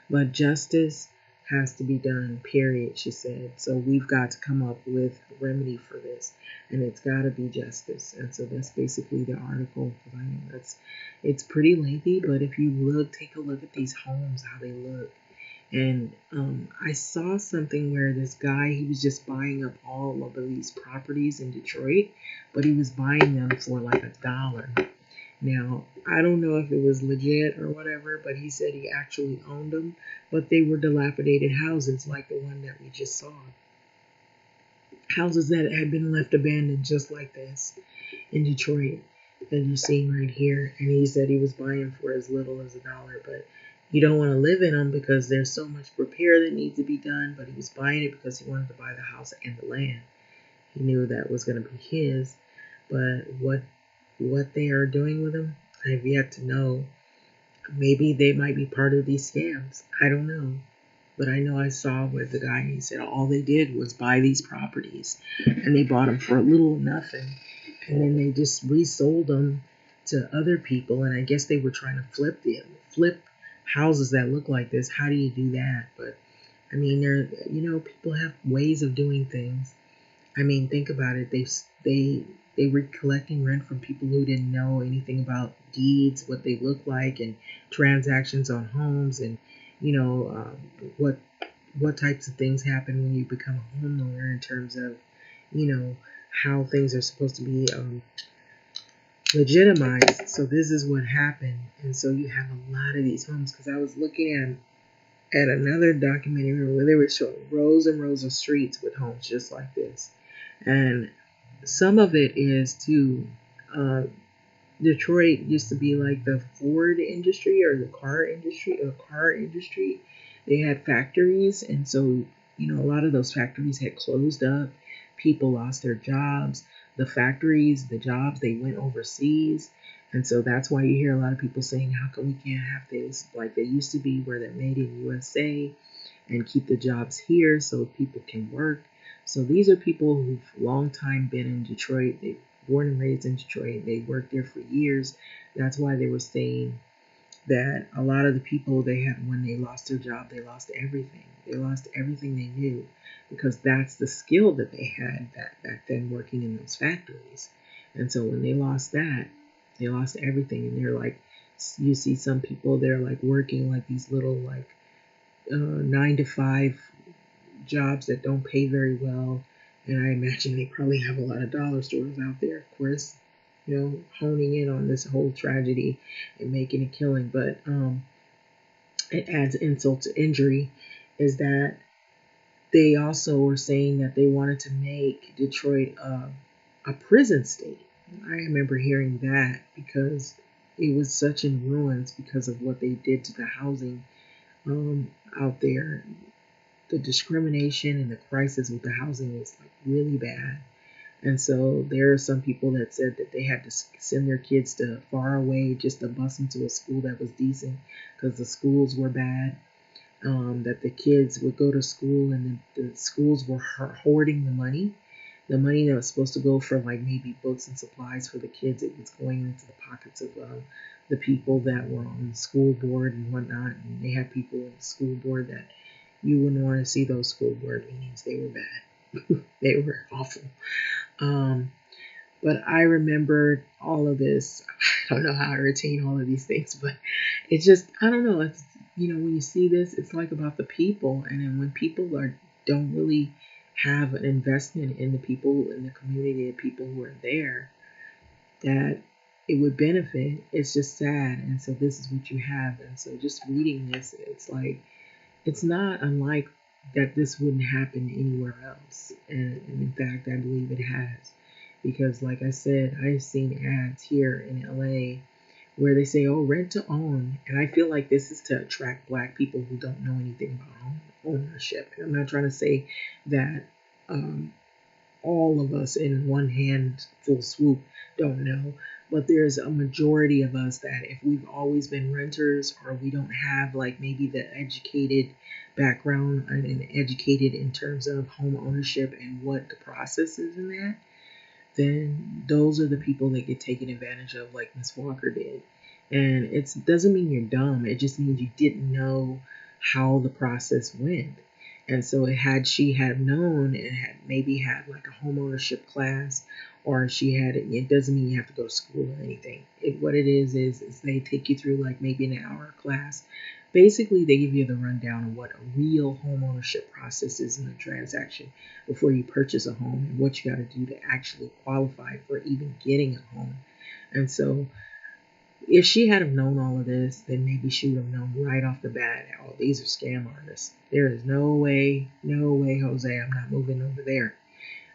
But justice has to be done, period, she said. So we've got to come up with a remedy for this, and it's got to be justice. And so that's basically the article. I know it's pretty lengthy, but if you take a look at these homes, how they look, And I saw something where this guy, he was just buying up all of these properties in Detroit, but he was buying them for like $1. Now, I don't know if it was legit or whatever, but he said he actually owned them, but they were dilapidated houses like the one that we just saw. Houses that had been left abandoned just like this in Detroit that you're seeing right here. And he said he was buying for as little as $1, but you don't want to live in them because there's so much repair that needs to be done. But he was buying it because he wanted to buy the house and the land. He knew that was going to be his. But what they are doing with them, I've yet to know. Maybe they might be part of these scams. I don't know. But I know I saw where the guy, he said all they did was buy these properties and they bought them for a little or nothing. And then they just resold them to other people. And I guess they were trying to flip houses that look like this. How do you do that? But I mean, people have ways of doing things. I mean, think about it. They were collecting rent from people who didn't know anything about deeds, what they look like, and transactions on homes, and you know what types of things happen when you become a homeowner in terms of how things are supposed to be legitimized. So this is what happened, and so you have a lot of these homes. Because I was looking at another documentary where they were showing rows and rows of streets with homes just like this. And some of it is too. Detroit used to be like the Ford industry or the car industry. They had factories, and so a lot of those factories had closed up. People lost their jobs. The factories, the jobs, they went overseas. And so that's why you hear a lot of people saying, how come we can't have this like they used to be, where they're made in USA, and keep the jobs here so people can work. So these are people who've long time been in Detroit. They born and raised in Detroit. They worked there for years. That's why they were saying that a lot of the people they had, when they lost their job, they lost everything. They lost everything they knew, because that's the skill that they had back then, working in those factories. And so when they lost that, they lost everything. And they're like, you see some people, they're like working like these little like 9 to 5 jobs that don't pay very well. And I imagine they probably have a lot of dollar stores out there, of course, honing in on this whole tragedy and making a killing. But it adds insult to injury, is that they also were saying that they wanted to make Detroit a prison state. I remember hearing that, because it was such in ruins because of what they did to the housing out there. The discrimination and the crisis with the housing was like really bad. And so there are some people that said that they had to send their kids to far away just to bus them to a school that was decent, because the schools were bad. That the kids would go to school, and the schools were hoarding the money. The money that was supposed to go for like maybe books and supplies for the kids, it was going into the pockets of the people that were on the school board and whatnot. And they had people in the school board that you wouldn't want to see those school board meetings. They were bad. They were awful. But I remembered all of this. I don't know how I retain all of these things, but it's just, I don't know. It's, when you see this, it's like about the people. And then when people don't really have an investment in the people in the community, the people who are there, that it would benefit, it's just sad. And so this is what you have. And so just reading this, it's like, it's not unlike that this wouldn't happen anywhere else. And in fact, I believe it has. Because like I said, I've seen ads here in LA where they say, oh, rent to own. And I feel like this is to attract Black people who don't know anything about home ownership. And I'm not trying to say that all of us in one hand full swoop don't know, but there's a majority of us that if we've always been renters, or we don't have like maybe the educated background and educated in terms of home ownership and what the process is in that, then those are the people that get taken advantage of, like Miss Walker did. And it doesn't mean you're dumb. It just means you didn't know how the process went. And so had she had known and had maybe had like a home ownership class, or she had it doesn't mean you have to go to school or anything. What it is they take you through like maybe an hour class Basically, they give you the rundown of what a real home ownership process is in the transaction before you purchase a home and what you got to do to actually qualify for even getting a home. And so, if she had have known all of this, then maybe she would have known right off the bat, oh, these are scam artists. There is no way, Jose, I'm not moving over there.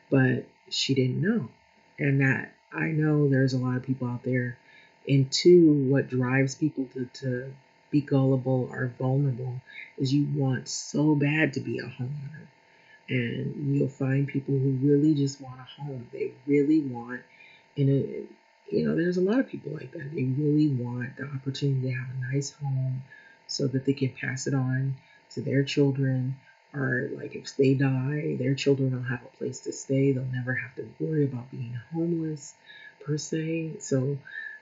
But she didn't know. And that I know there's a lot of people out there. And two, what drives people to be gullible or vulnerable is you want so bad to be a homeowner. And you'll find people who really just want a home. They really want, and there's a lot of people like that. They really want the opportunity to have a nice home so that they can pass it on to their children, or like if they die, their children will have a place to stay. They'll never have to worry about being homeless per se. So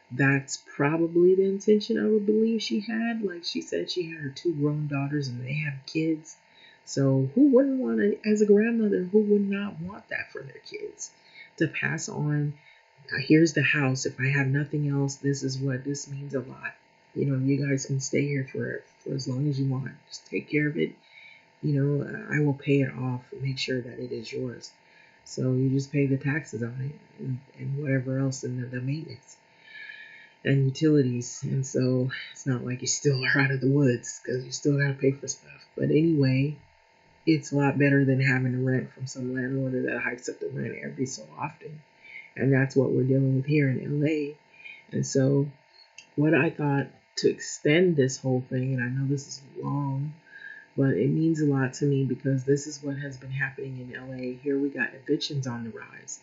that's probably the intention I would believe she had. Like she said, she had her two grown daughters and they have kids. So who wouldn't want to, as a grandmother, who would not want that for their kids? To pass on, here's the house. If I have nothing else, this is what this means a lot. You guys can stay here for as long as you want. Just take care of it. I will pay it off and make sure that it is yours. So you just pay the taxes on it and whatever else in the maintenance and utilities. And so it's not like you still are out of the woods because you still got to pay for stuff. But anyway, it's a lot better than having to rent from some landlord that hikes up the rent every so often. And that's what we're dealing with here in LA. And so what I thought to extend this whole thing, and I know this is long, but it means a lot to me because this is what has been happening in LA. Here we got evictions on the rise.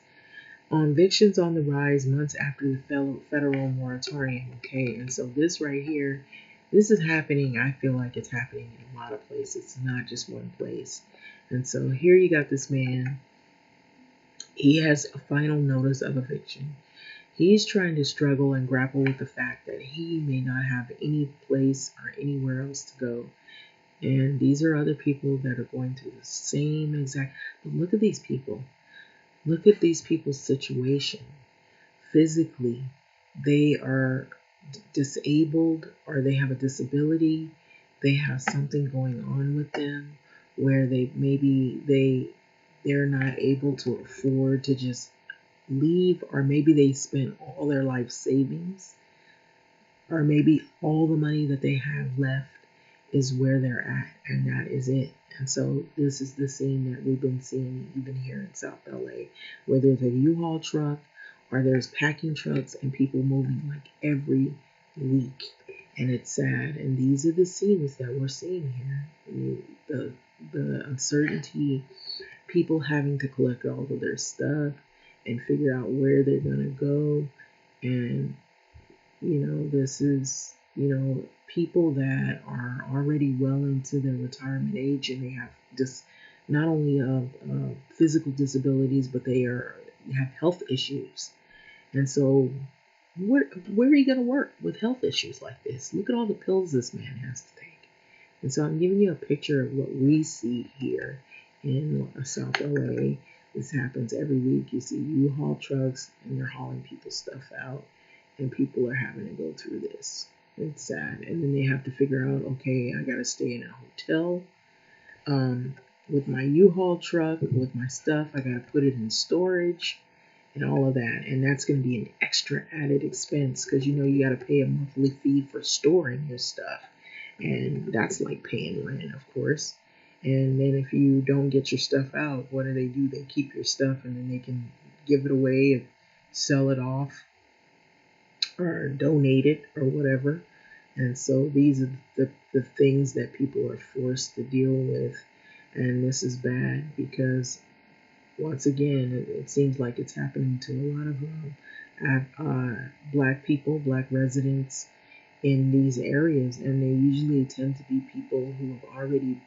Evictions on the rise months after the federal moratorium. Okay, and so this right here, this is happening. I feel like it's happening in a lot of places. It's not just one place. And so here you got this man. He has a final notice of eviction. He's trying to struggle and grapple with the fact that he may not have any place or anywhere else to go. And these are other people that are going through the same exact. But look at these people. Look at these people's situation. Physically, they are disabled or they have a disability. They have something going on with them where they're not able to afford to just leave, or maybe they spent all their life savings, or maybe all the money that they have left is where they're at, and that is it. And so this is the scene that we've been seeing even here in South LA, where there's a U-Haul truck or there's packing trucks and people moving like every week. And it's sad. And these are the scenes that we're seeing here. The uncertainty, people having to collect all of their stuff and figure out where they're going to go. And this is, people that are already well into their retirement age and they have just not only physical disabilities, but they have health issues. And so where are you going to work with health issues like this? Look at all the pills this man has to take. And so I'm giving you a picture of what we see here in South LA. This happens every week. You see U-Haul trucks and they're hauling people's stuff out. And people are having to go through this. It's sad. And then they have to figure out, okay, I got to stay in a hotel with my U-Haul truck, with my stuff. I got to put it in storage and all of that. And that's going to be an extra added expense because, you got to pay a monthly fee for storing your stuff. And that's like paying rent, of course. And then if you don't get your stuff out, what do? They keep your stuff and then they can give it away and sell it off, or donate it or whatever. And so these are the things that people are forced to deal with. And this is bad because, once again, it seems like it's happening to a lot of black people, black residents in these areas. And they usually tend to be people who have already,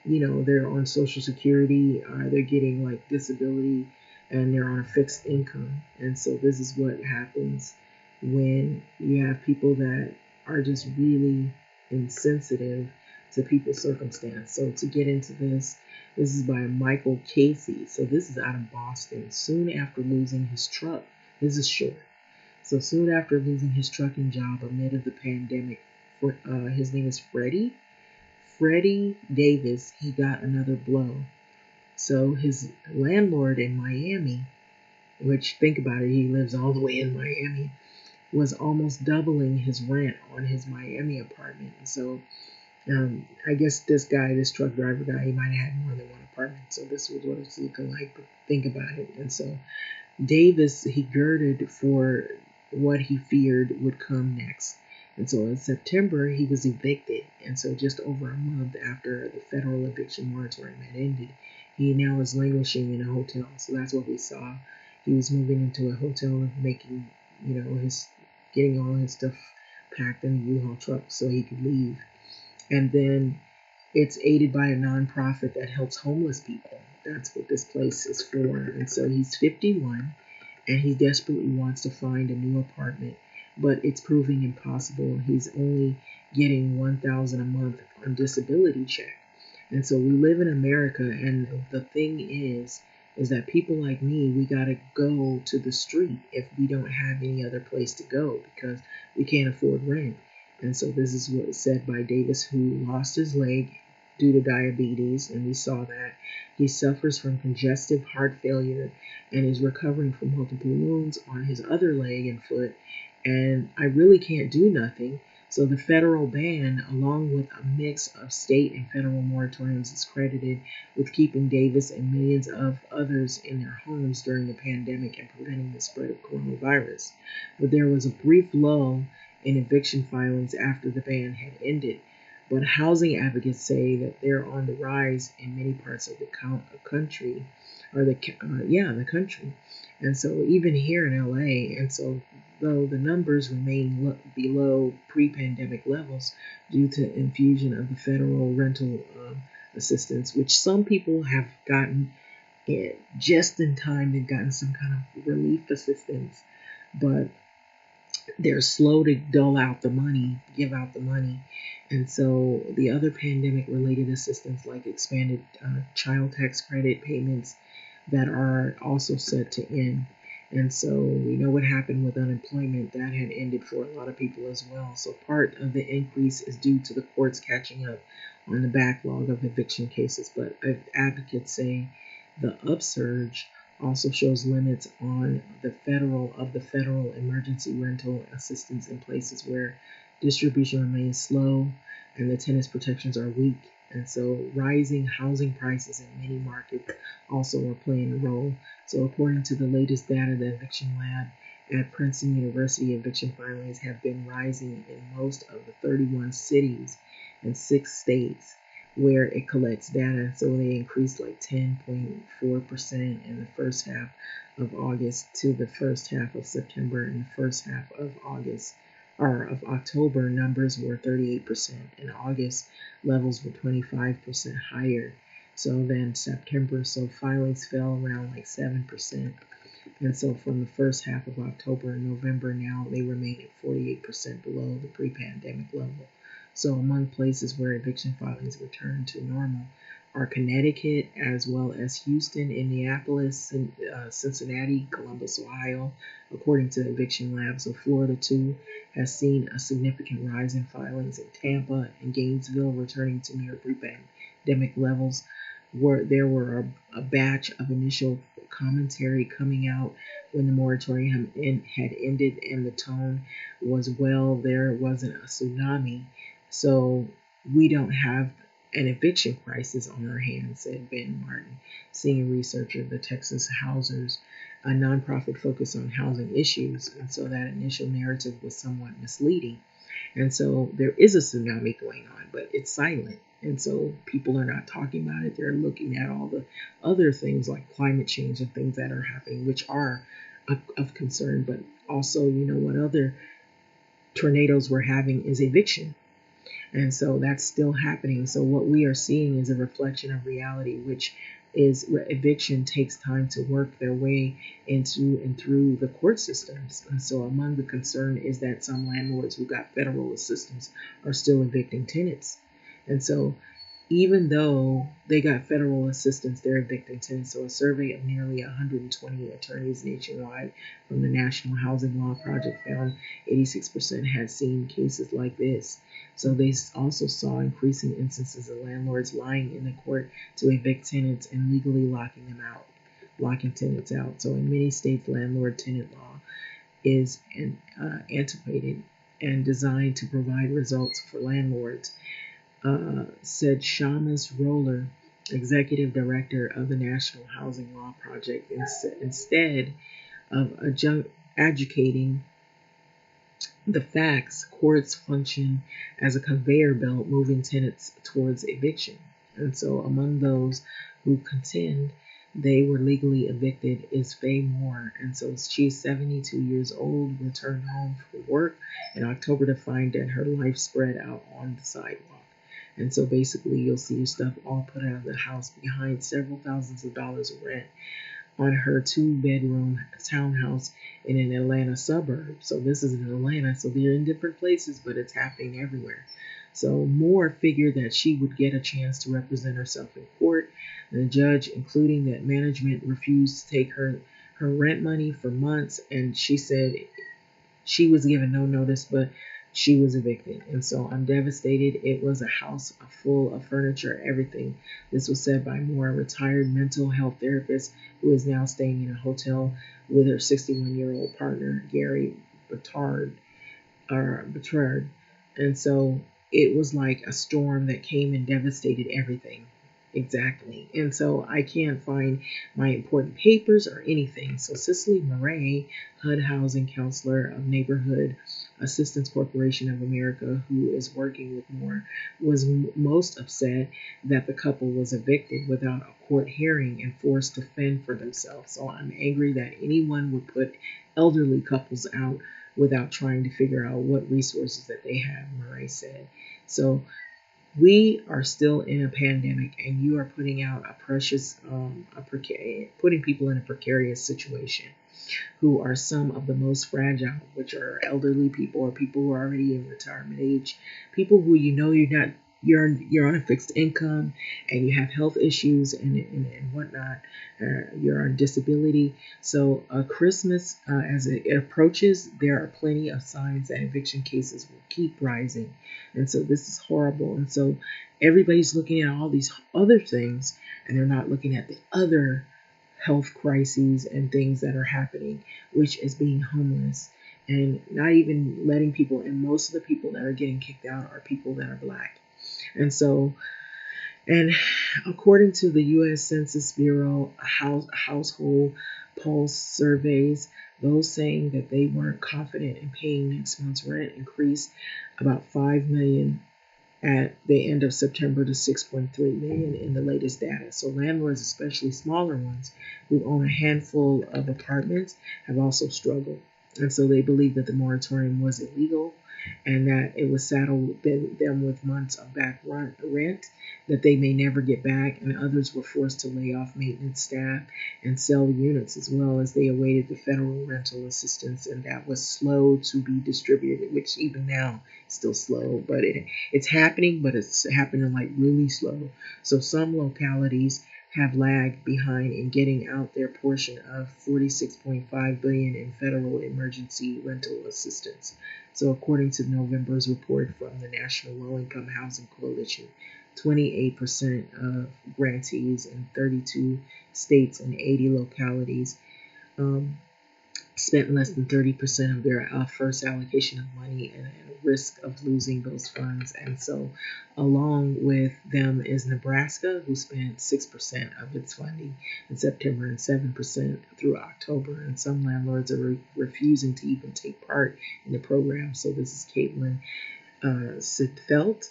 they're on Social Security, they're getting like disability, and they're on a fixed income. And so this is what happens when you have people that are just really insensitive to people's circumstance. So to get into this is by Michael Casey. So this is out of Boston. Soon after losing his truck, this is short. So soon after losing his trucking job amid of the pandemic, his name is Freddie Davis. He got another blow. So his landlord in Miami, which think about it, he lives all the way in Miami, was almost doubling his rent on his Miami apartment. So I guess this truck driver guy, he might have had more than one apartment. So this was what it's looking like. But think about it. And so Davis, he girded for what he feared would come next. And so in September, he was evicted. And so just over a month after the federal eviction moratorium had ended, he now is languishing in a hotel. So that's what we saw. He was moving into a hotel and making, getting all his stuff packed in a U-Haul truck so he could leave. And then it's aided by a nonprofit that helps homeless people. That's what this place is for. And so he's 51 and he desperately wants to find a new apartment, but it's proving impossible. He's only getting $1,000 a month on disability check. And so we live in America, and the thing is that people like me, we got to go to the street if we don't have any other place to go because we can't afford rent. And so this is what is said by Davis, who lost his leg due to diabetes, and we saw that. He suffers from congestive heart failure and is recovering from multiple wounds on his other leg and foot. And I really can't do nothing. So the federal ban, along with a mix of state and federal moratoriums, is credited with keeping Davis and millions of others in their homes during the pandemic and preventing the spread of coronavirus. But there was a brief lull in eviction filings after the ban had ended. But housing advocates say that they're on the rise in many parts of the country, or the country, and so even here in LA. And so though the numbers remain below pre-pandemic levels due to infusion of the federal rental assistance, which some people have gotten just in time, they've gotten some kind of relief assistance, but they're slow to give out the money. And so the other pandemic related assistance, like expanded child tax credit payments, that are also set to end. And so we know what happened with unemployment. That had ended for a lot of people as well. So part of the increase is due to the courts catching up on the backlog of eviction cases. But advocates say the upsurge also shows limits on the federal emergency rental assistance in places where distribution remains slow and the tenants' protections are weak. And so rising housing prices in many markets also are playing a role. So according to the latest data, the Eviction Lab at Princeton University, eviction filings have been rising in most of the 31 cities and 6 states where it collects data. So they increased like 10.4% in the first half of August to the first half of September. And the first half of October, numbers were 38%. In August, levels were 25% higher. So then September, so filings fell around like 7%. And so from the first half of October and November, now they remain at 48% below the pre-pandemic level. So among places where eviction filings returned to normal are Connecticut, as well as Houston, Indianapolis, Cincinnati, Columbus, Ohio, according to Eviction Lab. So Florida, too, has seen a significant rise in filings in Tampa and Gainesville, returning to near pre-pandemic levels. There were a batch of initial commentary coming out when the moratorium had ended, and the tone was, well, there wasn't a tsunami, so we don't have an eviction crisis on our hands, said Ben Martin, senior researcher of the Texas Housers, a nonprofit focused on housing issues. And so that initial narrative was somewhat misleading. And so there is a tsunami going on, but it's silent. And so people are not talking about it. They're looking at all the other things like climate change and things that are happening, which are of concern. But also, what other tornadoes we're having is eviction. And so that's still happening. So what we are seeing is a reflection of reality, which is eviction takes time to work their way into and through the court systems. And so among the concern is that some landlords who got federal assistance are still evicting tenants. And so even though they got federal assistance, they're evicting tenants. So a survey of nearly 120 attorneys nationwide from the National Housing Law Project found 86% had seen cases like this. So they also saw increasing instances of landlords lying in the court to evict tenants and legally locking tenants out. So in many states, landlord-tenant law is antiquated and designed to provide results for landlords, said Shamus Roller, executive director of the National Housing Law Project. Instead of educating the facts, courts function as a conveyor belt moving tenants towards eviction. And so among those who contend they were legally evicted is Faye Moore. And so she's 72 years old, returned home from work in October to find that her life spread out on the sidewalk. And so basically you'll see your stuff all put out of the house behind several thousands of dollars of rent on her 2-bedroom townhouse in an Atlanta suburb. So this is in Atlanta, so they're in different places, but it's happening everywhere. So Moore figured that she would get a chance to represent herself in court. The judge, including that management, refused to take her rent money for months, and she said she was given no notice, but she was evicted. And so I'm devastated. It was a house full of furniture, everything. This was said by Moore, a retired mental health therapist who is now staying in a hotel with her 61-year-old partner, Gary Bertrand. And so it was like a storm that came and devastated everything. Exactly. And so I can't find my important papers or anything. So Cicely Murray, HUD housing counselor of Neighborhood Assistance Corporation of America, who is working with Moore, was most upset that the couple was evicted without a court hearing and forced to fend for themselves. So I'm angry that anyone would put elderly couples out without trying to figure out what resources that they have, Murray said. So we are still in a pandemic, and you are putting out putting people in a precarious situation, who are some of the most fragile, which are elderly people or people who are already in retirement age, people who you're on a fixed income and you have health issues and whatnot. You're on disability. So Christmas, as it approaches, there are plenty of signs that eviction cases will keep rising. And so this is horrible. And so everybody's looking at all these other things, and they're not looking at the other health crises and things that are happening, which is being homeless and not even letting people. And most of the people that are getting kicked out are people that are Black. And so, and according to the U.S. Census Bureau household pulse surveys, those saying that they weren't confident in paying next month's rent increased about 5 million at the end of September to 6.3 million in the latest data. So landlords, especially smaller ones who own a handful of apartments, have also struggled. And so they believe that the moratorium was illegal and that it would saddle them with months of back rent that they may never get back, and others were forced to lay off maintenance staff and sell units as well as they awaited the federal rental assistance, and that was slow to be distributed, which even now is still slow, but it's happening, but it's happening like really slow. So some localities have lagged behind in getting out their portion of $46.5 billion in federal emergency rental assistance. So according to November's report from the National Low-Income Housing Coalition, 28% of grantees in 32 states and 80 localities spent less than 30% of their first allocation of money, and at risk of losing those funds. And so along with them is Nebraska, who spent 6% of its funding in September and 7% through October. And some landlords are refusing to even take part in the program. So this is Caitlin Sitfelt,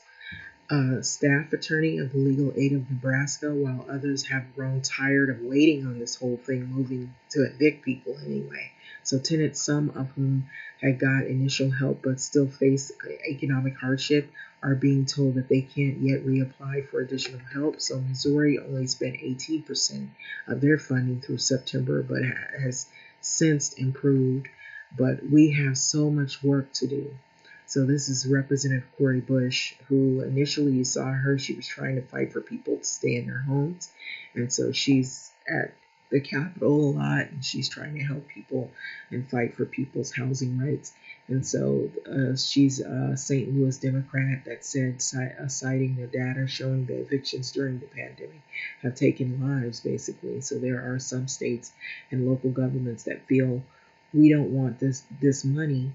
staff attorney of the Legal Aid of Nebraska, while others have grown tired of waiting on this whole thing moving to evict people anyway. So tenants, some of whom had got initial help but still face economic hardship, are being told that they can't yet reapply for additional help. So Missouri only spent 18% of their funding through September, but has since improved. But we have so much work to do. So this is Representative Cori Bush, who initially you saw her, she was trying to fight for people to stay in their homes. And so she's at the Capitol a lot, and she's trying to help people and fight for people's housing rights. And so she's a St. Louis Democrat that said, citing the data showing the evictions during the pandemic have taken lives, basically. So there are some states and local governments that feel we don't want this money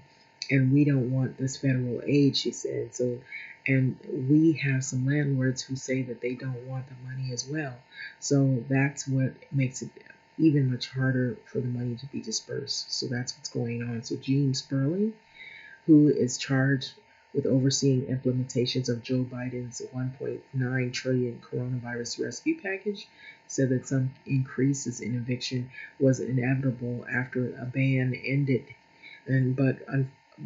and we don't want this federal aid, she said. So, and we have some landlords who say that they don't want the money as well. So that's what makes it even much harder for the money to be dispersed. So that's what's going on. So Gene Sperling, who is charged with overseeing implementations of Joe Biden's $1.9 trillion coronavirus rescue package, said that some increases in eviction was inevitable after a ban ended, and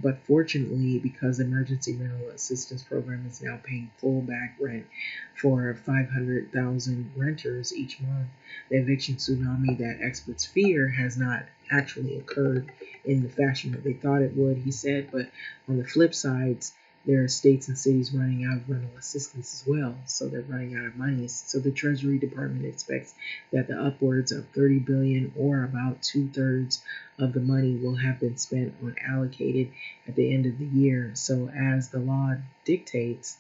but fortunately, because the emergency rental assistance program is now paying full back rent for 500,000 renters each month, the eviction tsunami that experts fear has not actually occurred in the fashion that they thought it would, he said. But on the flip side, there are states and cities running out of rental assistance as well, so they're running out of money. So the Treasury Department expects that the upwards of $30 billion, or about 2/3 of the money, will have been spent on allocated at the end of the year. So as the law dictates,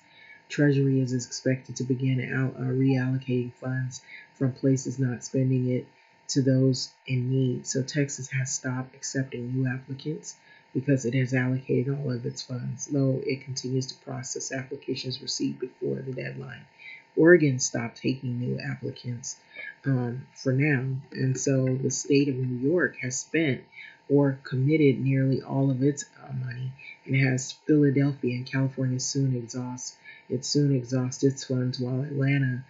Treasury is expected to begin reallocating funds from places not spending it to those in need. So Texas has stopped accepting new applicants because it has allocated all of its funds, though it continues to process applications received before the deadline. Oregon stopped taking new applicants for now, and so the state of New York has spent or committed nearly all of its money, and has Philadelphia and California soon exhaust its funds, while Atlanta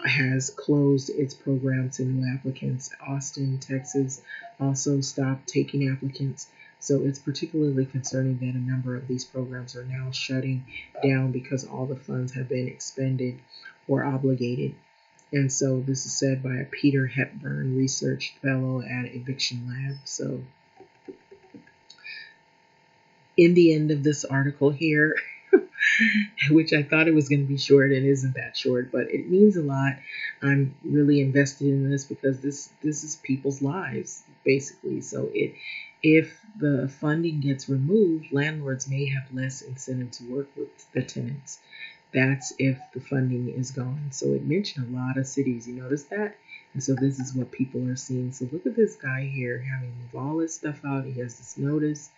has closed its program to new applicants. Austin, Texas also stopped taking applicants. So it's particularly concerning that a number of these programs are now shutting down because all the funds have been expended or obligated. And so this is said by a Peter Hepburn Research Fellow at Eviction Lab. So in the end of this article here, which I thought it was going to be short and isn't that short, but it means a lot. I'm really invested in this because this is people's lives, basically. So if the funding gets removed, landlords may have less incentive to work with the tenants. That's if the funding is gone. So it mentioned a lot of cities. You notice that? And so this is what people are seeing. So look at this guy here having to move all this stuff out. He has this notice,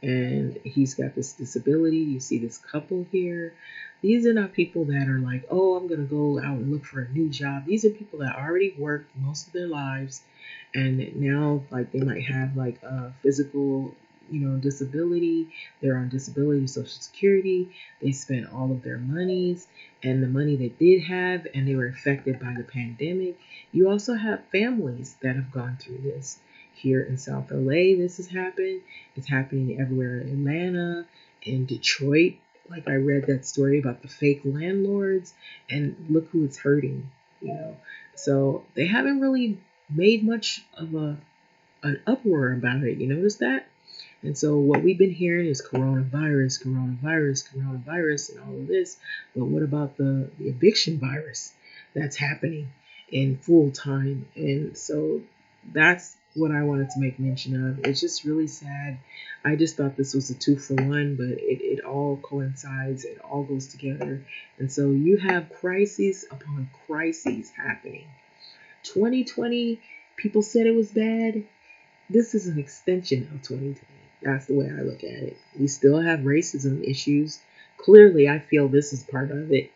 and he's got this disability. You see this couple here. These are not people that are like, oh, I'm going to go out and look for a new job. These are people that already worked most of their lives, and now like they might have like a physical, disability. They're on disability Social Security. They spent all of their monies and the money they did have, and they were affected by the pandemic. You also have families that have gone through this. Here in South LA, this has happened. It's happening everywhere in Atlanta, in Detroit. Like I read that story about the fake landlords, and look who it's hurting. So they haven't really made much of an uproar about it. You notice that? And so what we've been hearing is coronavirus, coronavirus, coronavirus, and all of this. But what about the eviction virus that's happening in full time? And so that's what I wanted to make mention of. It's just really sad. I just thought this was a 2-for-1, but it all coincides. It all goes together. And so you have crises upon crises happening. 2020, people said it was bad. This is an extension of 2020. That's the way I look at it. We still have racism issues. Clearly, I feel this is part of it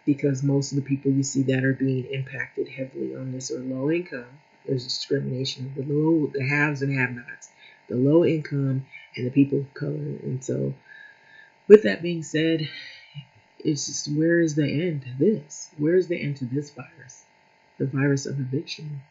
because most of the people you see that are being impacted heavily on this are low income. There's discrimination. The haves and have-nots, the low income, and the people of color. And so, with that being said, it's just, where is the end to this? Where is the end to this virus? The virus of eviction.